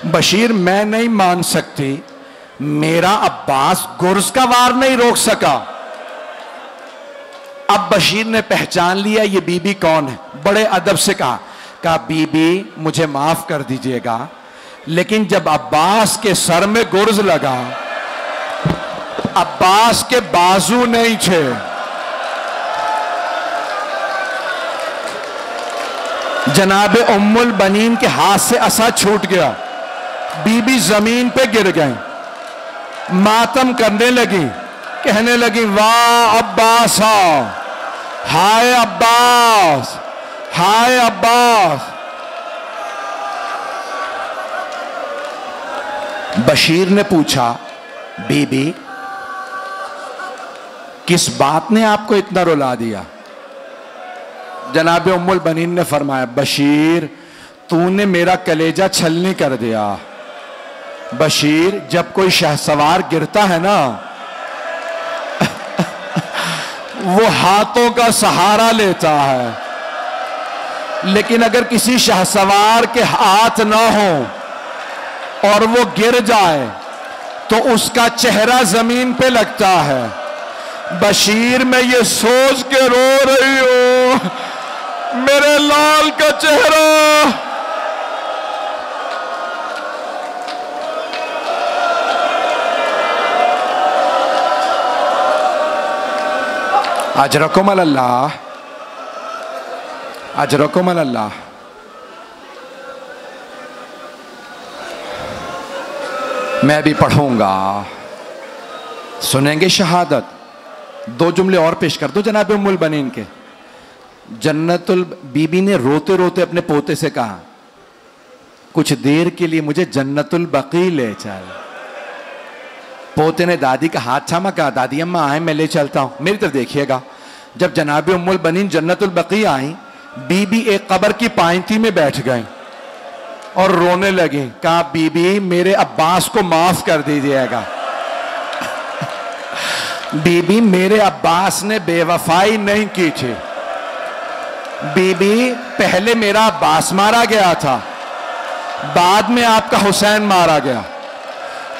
बशीर मैं नहीं मान सकती, मेरा अब्बास गुर्ज का वार नहीं रोक सका। अब बशीर ने पहचान लिया ये बीबी कौन है। बड़े अदब से कहा बीबी मुझे माफ कर दीजिएगा, लेकिन जब अब्बास के सर में गुर्ज लगा, अब्बास के बाजू नहीं थे, जनाबे उम्मुल बनीन के हाथ से असा छूट गया, बीबी जमीन पे गिर गई, मातम करने लगी, कहने लगी वाह अब्बास, हाय अब्बास, हाय अब्बास। बशीर ने पूछा बीबी किस बात ने आपको इतना रुला दिया? जनाब उम्मुल बनीन ने फरमाया, बशीर तूने मेरा कलेजा छलनी कर दिया। बशीर जब कोई शहसवार गिरता है ना वो हाथों का सहारा लेता है, लेकिन अगर किसी शहसवार के हाथ ना हो और वो गिर जाए तो उसका चेहरा जमीन पे लगता है। बशीर मैं ये सोच के रो रही हूं, मेरे लाल का चेहरा अजरकुम अल्लाह, अजरकुम अल्लाह। मैं भी पढ़ूंगा, सुनेंगे शहादत। 2 जुमले और पेश कर दो जनाब उम्मुल बनीन के। जन्नतुल बीबी ने रोते रोते अपने पोते से कहा, कुछ देर के लिए मुझे जन्नतुल बकी ले चल। पोते ने दादी का हाथ थामा, कहा दादी अम्मा आए मैं ले चलता हूं। मेरी तरफ देखिएगा, जब जनाब उम्मुल बनीन जन्नतुल बकी आई, बीबी एक कब्र की पायंती में बैठ गई और रोने लगी। कहा बीबी मेरे अब्बास को माफ कर दीजिएगा। बीबी मेरे अब्बास ने बेवफाई नहीं की थी। बीबी पहले मेरा अब्बास मारा गया था, बाद में आपका हुसैन मारा गया।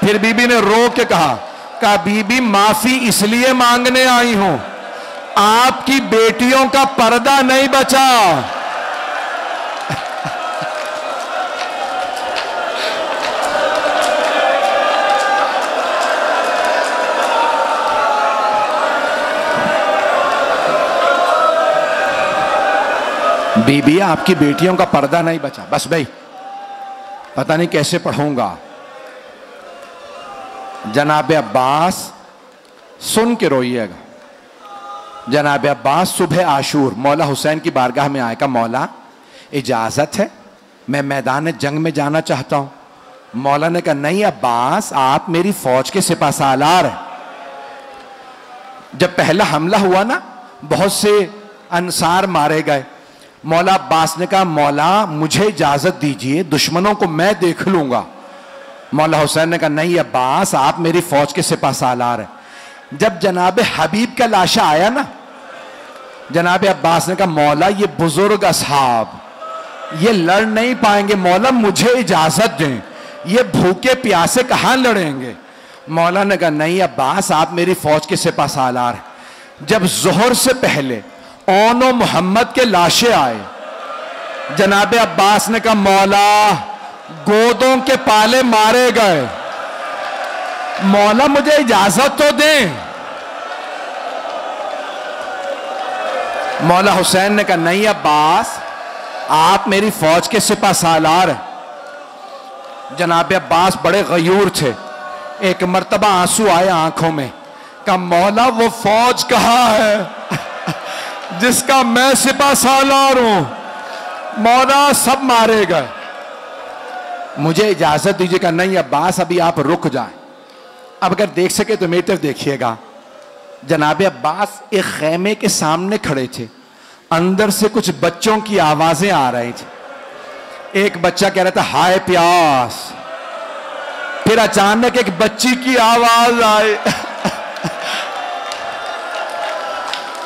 फिर बीबी ने रो के कहा बीबी माफी इसलिए मांगने आई हूं, आपकी बेटियों का पर्दा नहीं बचा। बीबी आपकी बेटियों का पर्दा नहीं बचा। बस भाई पता नहीं कैसे पढ़ूंगा। जनाब अब्बास सुन के रोइएगा। जनाब अब्बास सुबह आशूर मौला हुसैन की बारगाह में आएगा, मौला इजाजत है, मैं मैदान जंग में जाना चाहता हूं। मौला ने कहा नहीं अब्बास, आप मेरी फौज के सिपाहसालार हैं। जब पहला हमला हुआ ना, बहुत से अंसार मारे गए। मौला अब्बास ने कहा मौला मुझे इजाजत दीजिए, दुश्मनों को मैं देख लूंगा। मौला हुसैन ने कहा नहीं अब्बास, आप मेरी फौज के सिपाहसालार हैं। जब जनाब हबीब का लाशा आया ना, जनाब अब्बास ने कहा मौला ये बुजुर्ग असहाब ये लड़ नहीं पाएंगे, मौला मुझे इजाजत दें, ये भूखे प्यासे कहां लड़ेंगे। मौला ने कहा नहीं अब्बास, आप मेरी फौज के सिपाहसालार हैं। जब जोहर से पहले ओनो मोहम्मद के लाशें आए, जनाब अब्बास ने कहा मौला गोदों के पाले मारे गए, मौला मुझे इजाजत तो दें। मौला हुसैन ने कहा नहीं अब्बास, आप मेरी फौज के सिपाहसालार हैं। जनाब अब्बास बड़े गयूर थे। एक मर्तबा आंसू आए आंखों में, कहा मौला वो फौज कहां है जिसका मैं सिपाहसालार हूं। मौला सब मारे गए, मुझे इजाजत दीजिएगा। नहीं अब्बास अभी आप रुक जाएं। अब अगर देख सके तो मेरी तरफ देखिएगा। जनाब अब्बास एक खेमे के सामने खड़े थे, अंदर से कुछ बच्चों की आवाजें आ रही थी। एक बच्चा कह रहा था हाय प्यास, फिर अचानक एक बच्ची की आवाज आई।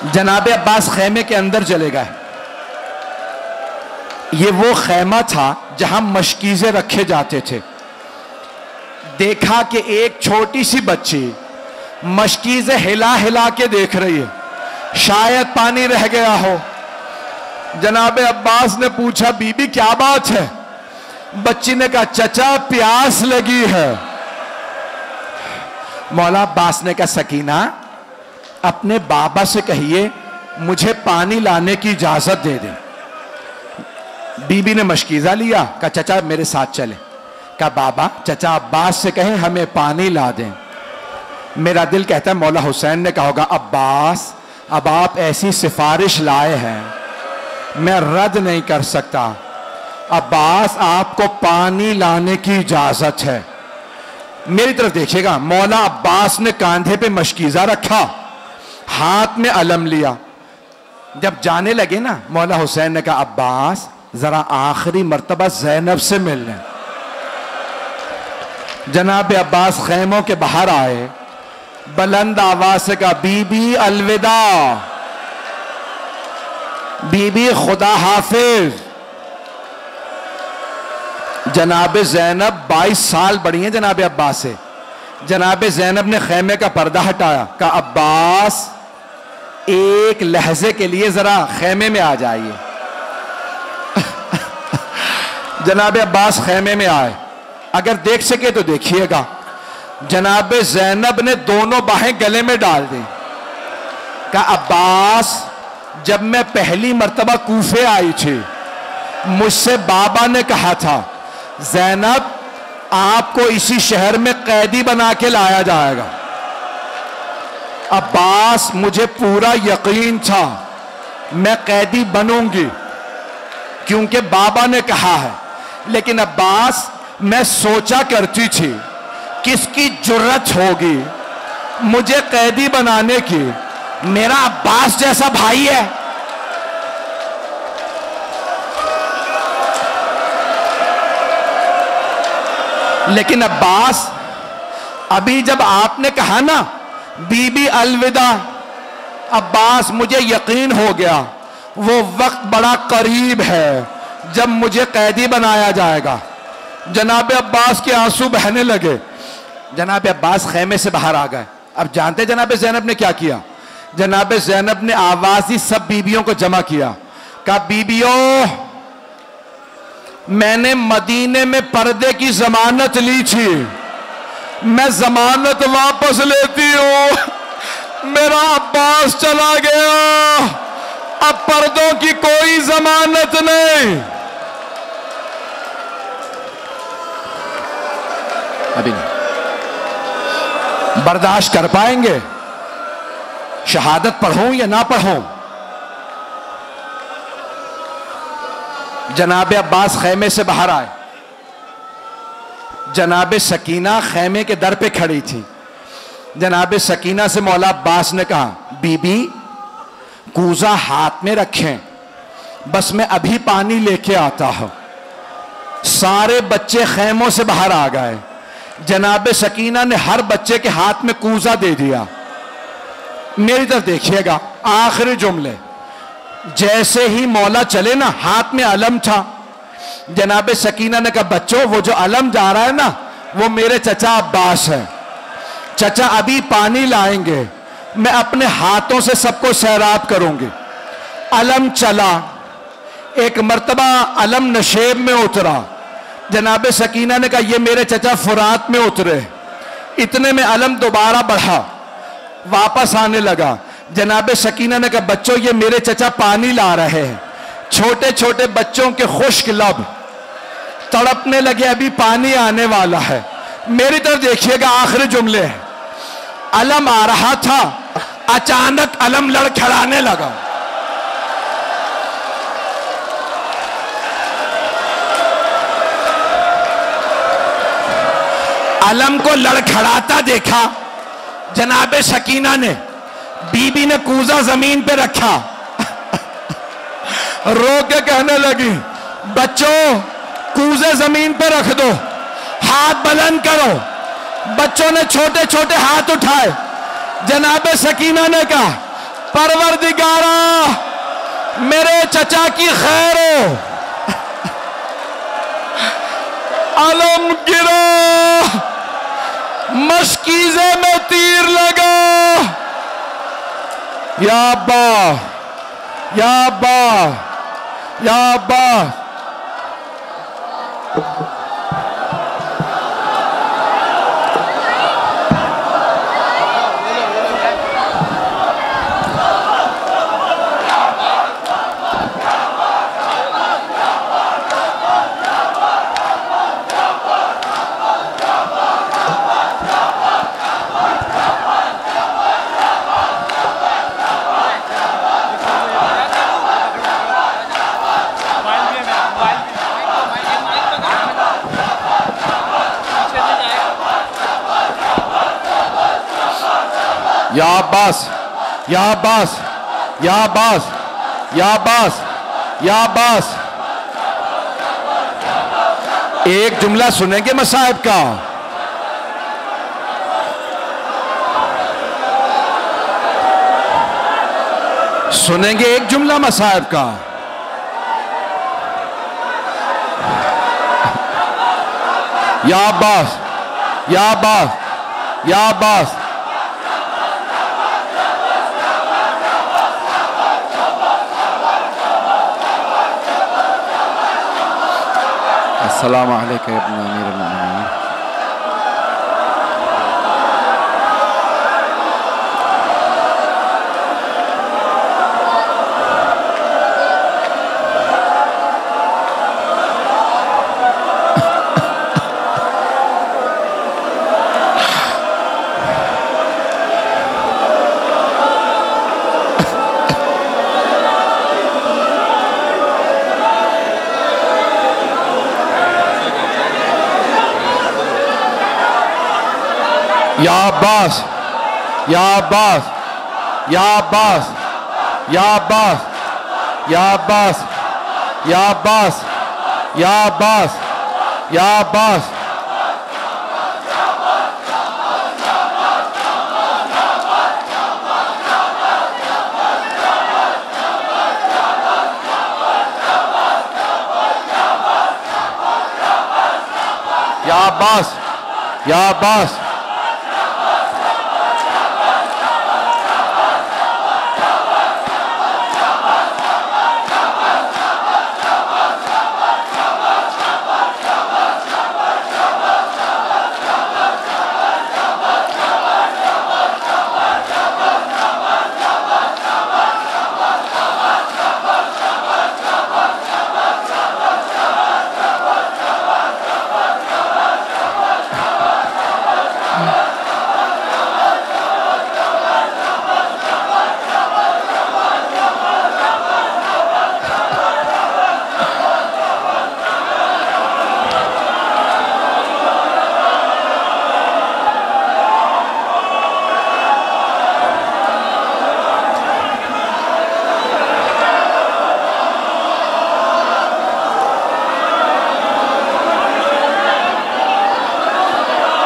जनाब अब्बास खेमे के अंदर चले गए। ये वो खेमा था जहां मशकीज़े रखे जाते थे। देखा कि एक छोटी सी बच्ची मशकीज़े हिला हिला के देख रही है, शायद पानी रह गया हो। जनाब अब्बास ने पूछा बीबी क्या बात है। बच्ची ने कहा चचा प्यास लगी है। मौला अब्बास ने कहा सकीना अपने बाबा से कहिए मुझे पानी लाने की इजाजत दे दे। बीबी ने मशकीज़ा लिया, कहा चचा मेरे साथ चले। कहा बाबा चचा अब्बास से कहें हमें पानी ला दें। मेरा दिल कहता है मौला हुसैन ने कहा होगा अब्बास अब आप ऐसी सिफारिश लाए हैं मैं रद्द नहीं कर सकता। अब्बास आपको पानी लाने की इजाजत है। मेरी तरफ देखिएगा। मौला अब्बास ने कांधे पे मशकीज़ा रखा, हाथ में अलम लिया। जब जाने लगे ना, मौला हुसैन ने कहा अब्बास जरा आखिरी मर्तबा ज़ैनब से मिल लें। जनाब अब्बास खैमों के बाहर आए, बुलंद आवाज से कहा बीबी अलविदा, बीबी खुदा हाफिज। जनाब ज़ैनब 22 साल बड़ी हैं जनाब अब्बास से। जनाब ज़ैनब ने खैमे का पर्दा हटाया, कहा अब्बास एक लहजे के लिए जरा खैमे में आ जाइए। जनाब अब्बास खैमे में आए। अगर देख सके तो देखिएगा, जनाब ज़ैनब ने दोनों बाहें गले में डाल दी। कहा अब्बास जब मैं पहली मर्तबा कूफे आई थी मुझसे बाबा ने कहा था ज़ैनब आपको इसी शहर में कैदी बना के लाया जाएगा। अब्बास मुझे पूरा यकीन था मैं कैदी बनूंगी क्योंकि बाबा ने कहा है, लेकिन अब्बास मैं सोचा करती थी किसकी जुर्रत होगी मुझे कैदी बनाने की, मेरा अब्बास जैसा भाई है। लेकिन अब्बास अभी जब आपने कहा ना बीबी अलविदा। अब्बास मुझे यकीन हो गया वो वक्त बड़ा करीब है जब मुझे कैदी बनाया जाएगा। जनाब अब्बास के आंसू बहने लगे। जनाब अब्बास खेमे से बाहर आ गए। अब जानते जनाब ज़ैनब ने क्या किया? जनाब ज़ैनब ने आवाज ही सब बीबियों को जमा किया, कहा बीबियों, मैंने मदीने में पर्दे की जमानत ली थी, मैं जमानत वापस लेती हूं। मेरा अब्बास चला गया, अब पर्दों की कोई जमानत नहीं। अभी नहीं बर्दाश्त कर पाएंगे? शहादत पढ़ूं या ना पढ़ूं? जनाब अब्बास खेमे से बाहर आए। जनाब सकीना खेमे के दर पे खड़ी थी। जनाब सकीना से मौला अब्बास ने कहा, बीबी कूजा हाथ में रखें, बस मैं अभी पानी लेके आता हूं। सारे बच्चे खेमों से बाहर आ गए। जनाब सकीना ने हर बच्चे के हाथ में कूजा दे दिया। मेरी तरफ देखिएगा, आखिरी जुमले। जैसे ही मौला चले ना, हाथ में अलम था। जनाब सकीना ने कहा, बच्चों वो जो अलम जा रहा है ना, वो मेरे चचा अब्बास है। चचा अभी पानी लाएंगे, मैं अपने हाथों से सबको सैराब करूंगी। अलम चला। एक मर्तबा अलम नशेब में उतरा। जनाब सकीना ने कहा, ये मेरे चचा फुरात में उतरे। इतने में अलम दोबारा बढ़ा, वापस आने लगा। जनाब सकीना ने कहा, बच्चों ये मेरे चचा पानी ला रहे हैं। छोटे छोटे बच्चों के खुश्क लब तड़पने लगे, अभी पानी आने वाला है। मेरी तरफ देखिएगा, आखिरी जुमले हैं। अलम आ रहा था, अचानक अलम लड़खड़ाने लगा। अलम को लड़खड़ाता देखा जनाब सकीना ने। बीबी ने कूजा जमीन पे रखा, रो के कहने लगी, बच्चों कूजे जमीन पे रख दो, हाथ बुलंद करो। बच्चों ने छोटे छोटे हाथ उठाए। जनाब सकीना ने कहा, परवरदिगारा मेरे चचा की खैर हो। अलम गिरा, मशकीज़े में तीर लगा। या अब्बा, या अब्बा, या अब्बा। या अब्बास, या अब्बास, या अब्बास, या अब्बास, या अब्बास। एक जुमला सुनेंगे मसाहिब का? सुनेंगे एक जुमला मसाहिब का? या अब्बास, या अब्बास, या अब्बास। अस्सलामु अलैकुम या इब्न अमीरुल मोमिनीन। या अब्बास, या अब्बास, या अब्बास, या अब्बास, या अब्बास, या अब्बास, या अब्बास, या अब्बास। या अब्बास, या अब्बास।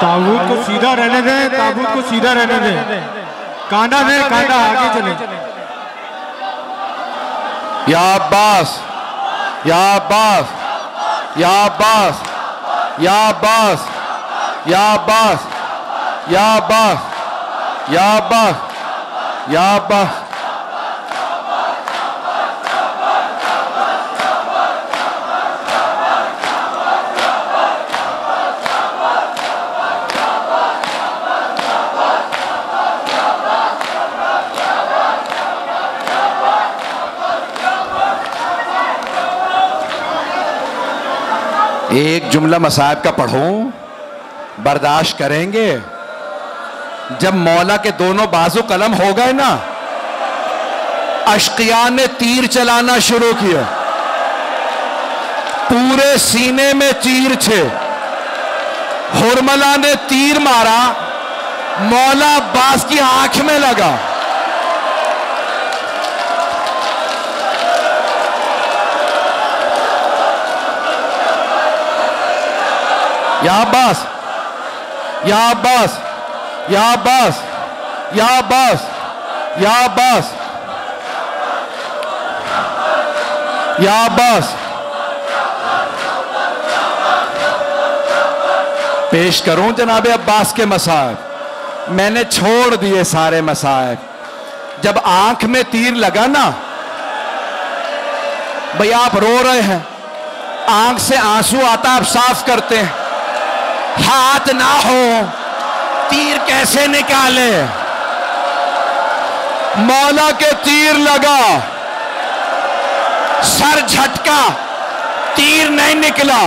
ताबूत को सीधा रहने दें, ताबूत को सीधा रहने दें, कांधा दें, कांधा आगे चले। या अब्बास, या अब्बास, या अब्बास, या अब्बास, या अब्बास, या अब्बास, या अब्बास, या अब्बास। एक जुमला मसाहब का पढ़ूं, बर्दाश्त करेंगे? जब मौला के दोनों बाजू कलम हो गए ना, अश्किया ने तीर चलाना शुरू किया, पूरे सीने में तीर थे। हुरमला ने तीर मारा, मौला अब्बास की आंख में लगा। या अब्बास, या अब्बास, या अब्बास, या अब्बास, या अब्बास, या अब्बास। पेश करूं जनाबे अब्बास के मसाइब। मैंने छोड़ दिए सारे मसाइब। जब आंख में तीर लगा ना, भाई आप रो रहे हैं, आंख से आंसू आता, आप साफ करते हैं। हाथ ना हो, तीर कैसे निकाले? मौला के तीर लगा, सर झटका, तीर नहीं निकला।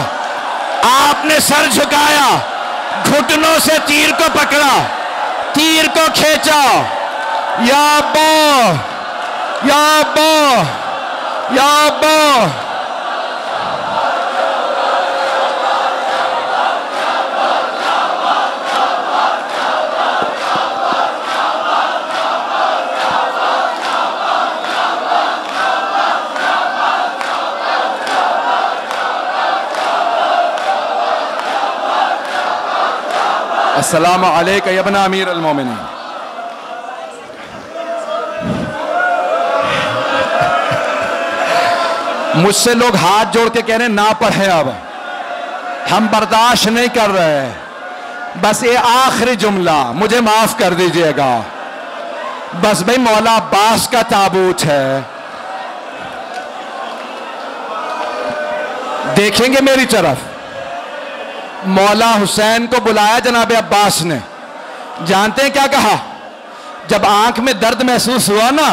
आपने सर झुकाया, घुटनों से तीर को पकड़ा, तीर को खींचा। या अब्बा, या अब्बा, या अब्बा। अस्सलामु अलैका या इब्न अमीर अल-मोमिनीन। मुझसे लोग हाथ जोड़ के कह रहे हैं ना पढ़े, अब हम बर्दाश्त नहीं कर रहे। बस ये आखिरी जुमला मुझे माफ कर दीजिएगा। बस भाई मौला अब्बास का ताबूत है, देखेंगे मेरी तरफ। मौला हुसैन को बुलाया जनाब अब्बास ने। जानते हैं क्या कहा? जब आंख में दर्द महसूस हुआ ना,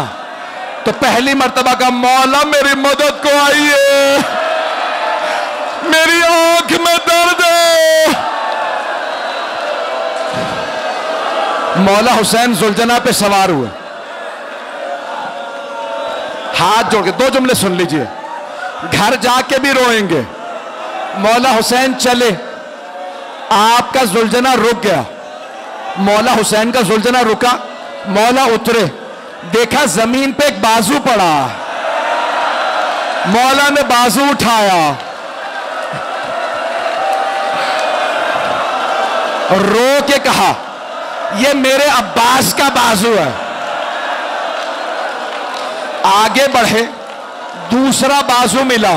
तो पहली मर्तबा का मौला मेरी मदद को आइए, मेरी आंख में दर्द है। मौला हुसैन जुलजना पे सवार हुए, हाथ जोड़ के। दो जुमले सुन लीजिए, घर जाके भी रोएंगे। मौला हुसैन चले, आपका जुलझना रुक गया। मौला हुसैन का जुलझना रुका, मौला उतरे, देखा जमीन पे एक बाजू पड़ा। मौला ने बाजू उठाया और रो के कहा, ये मेरे अब्बास का बाजू है। आगे बढ़े, दूसरा बाजू मिला।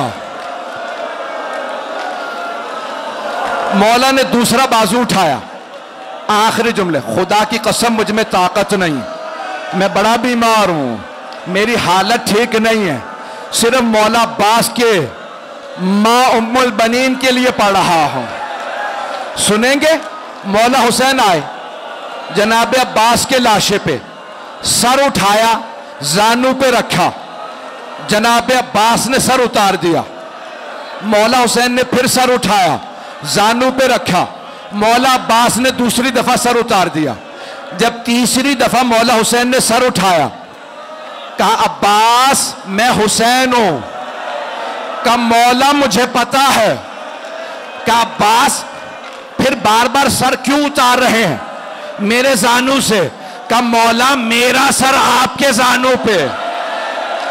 मौला ने दूसरा बाजू उठाया, आखिरी जुमले, खुदा की कसम मुझ में ताकत नहीं, मैं बड़ा बीमार हूं, मेरी हालत ठीक नहीं है, सिर्फ मौला अब्बास के माँ उम्मुल बनीन के लिए पढ़ रहा हूं। सुनेंगे? मौला हुसैन आए, जनाब अब्बास के लाशे पे सर उठाया, जानू पे रखा, जनाब अब्बास ने सर उतार दिया। मौला हुसैन ने फिर सर उठाया, जानू पे रखा, मौला अब्बास ने दूसरी दफा सर उतार दिया। जब तीसरी दफा मौला हुसैन ने सर उठाया, कहा अब्बास मैं हुसैन हूं। कहा मौला मुझे पता है। कहा अब्बास फिर बार बार सर क्यों उतार रहे हैं मेरे जानू से? कहा मौला मेरा सर आपके जानू पे,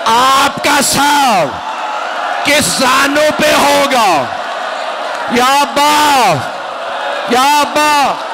आपका सर किस जानू पे होगा? या अब्बास, या अब्बास।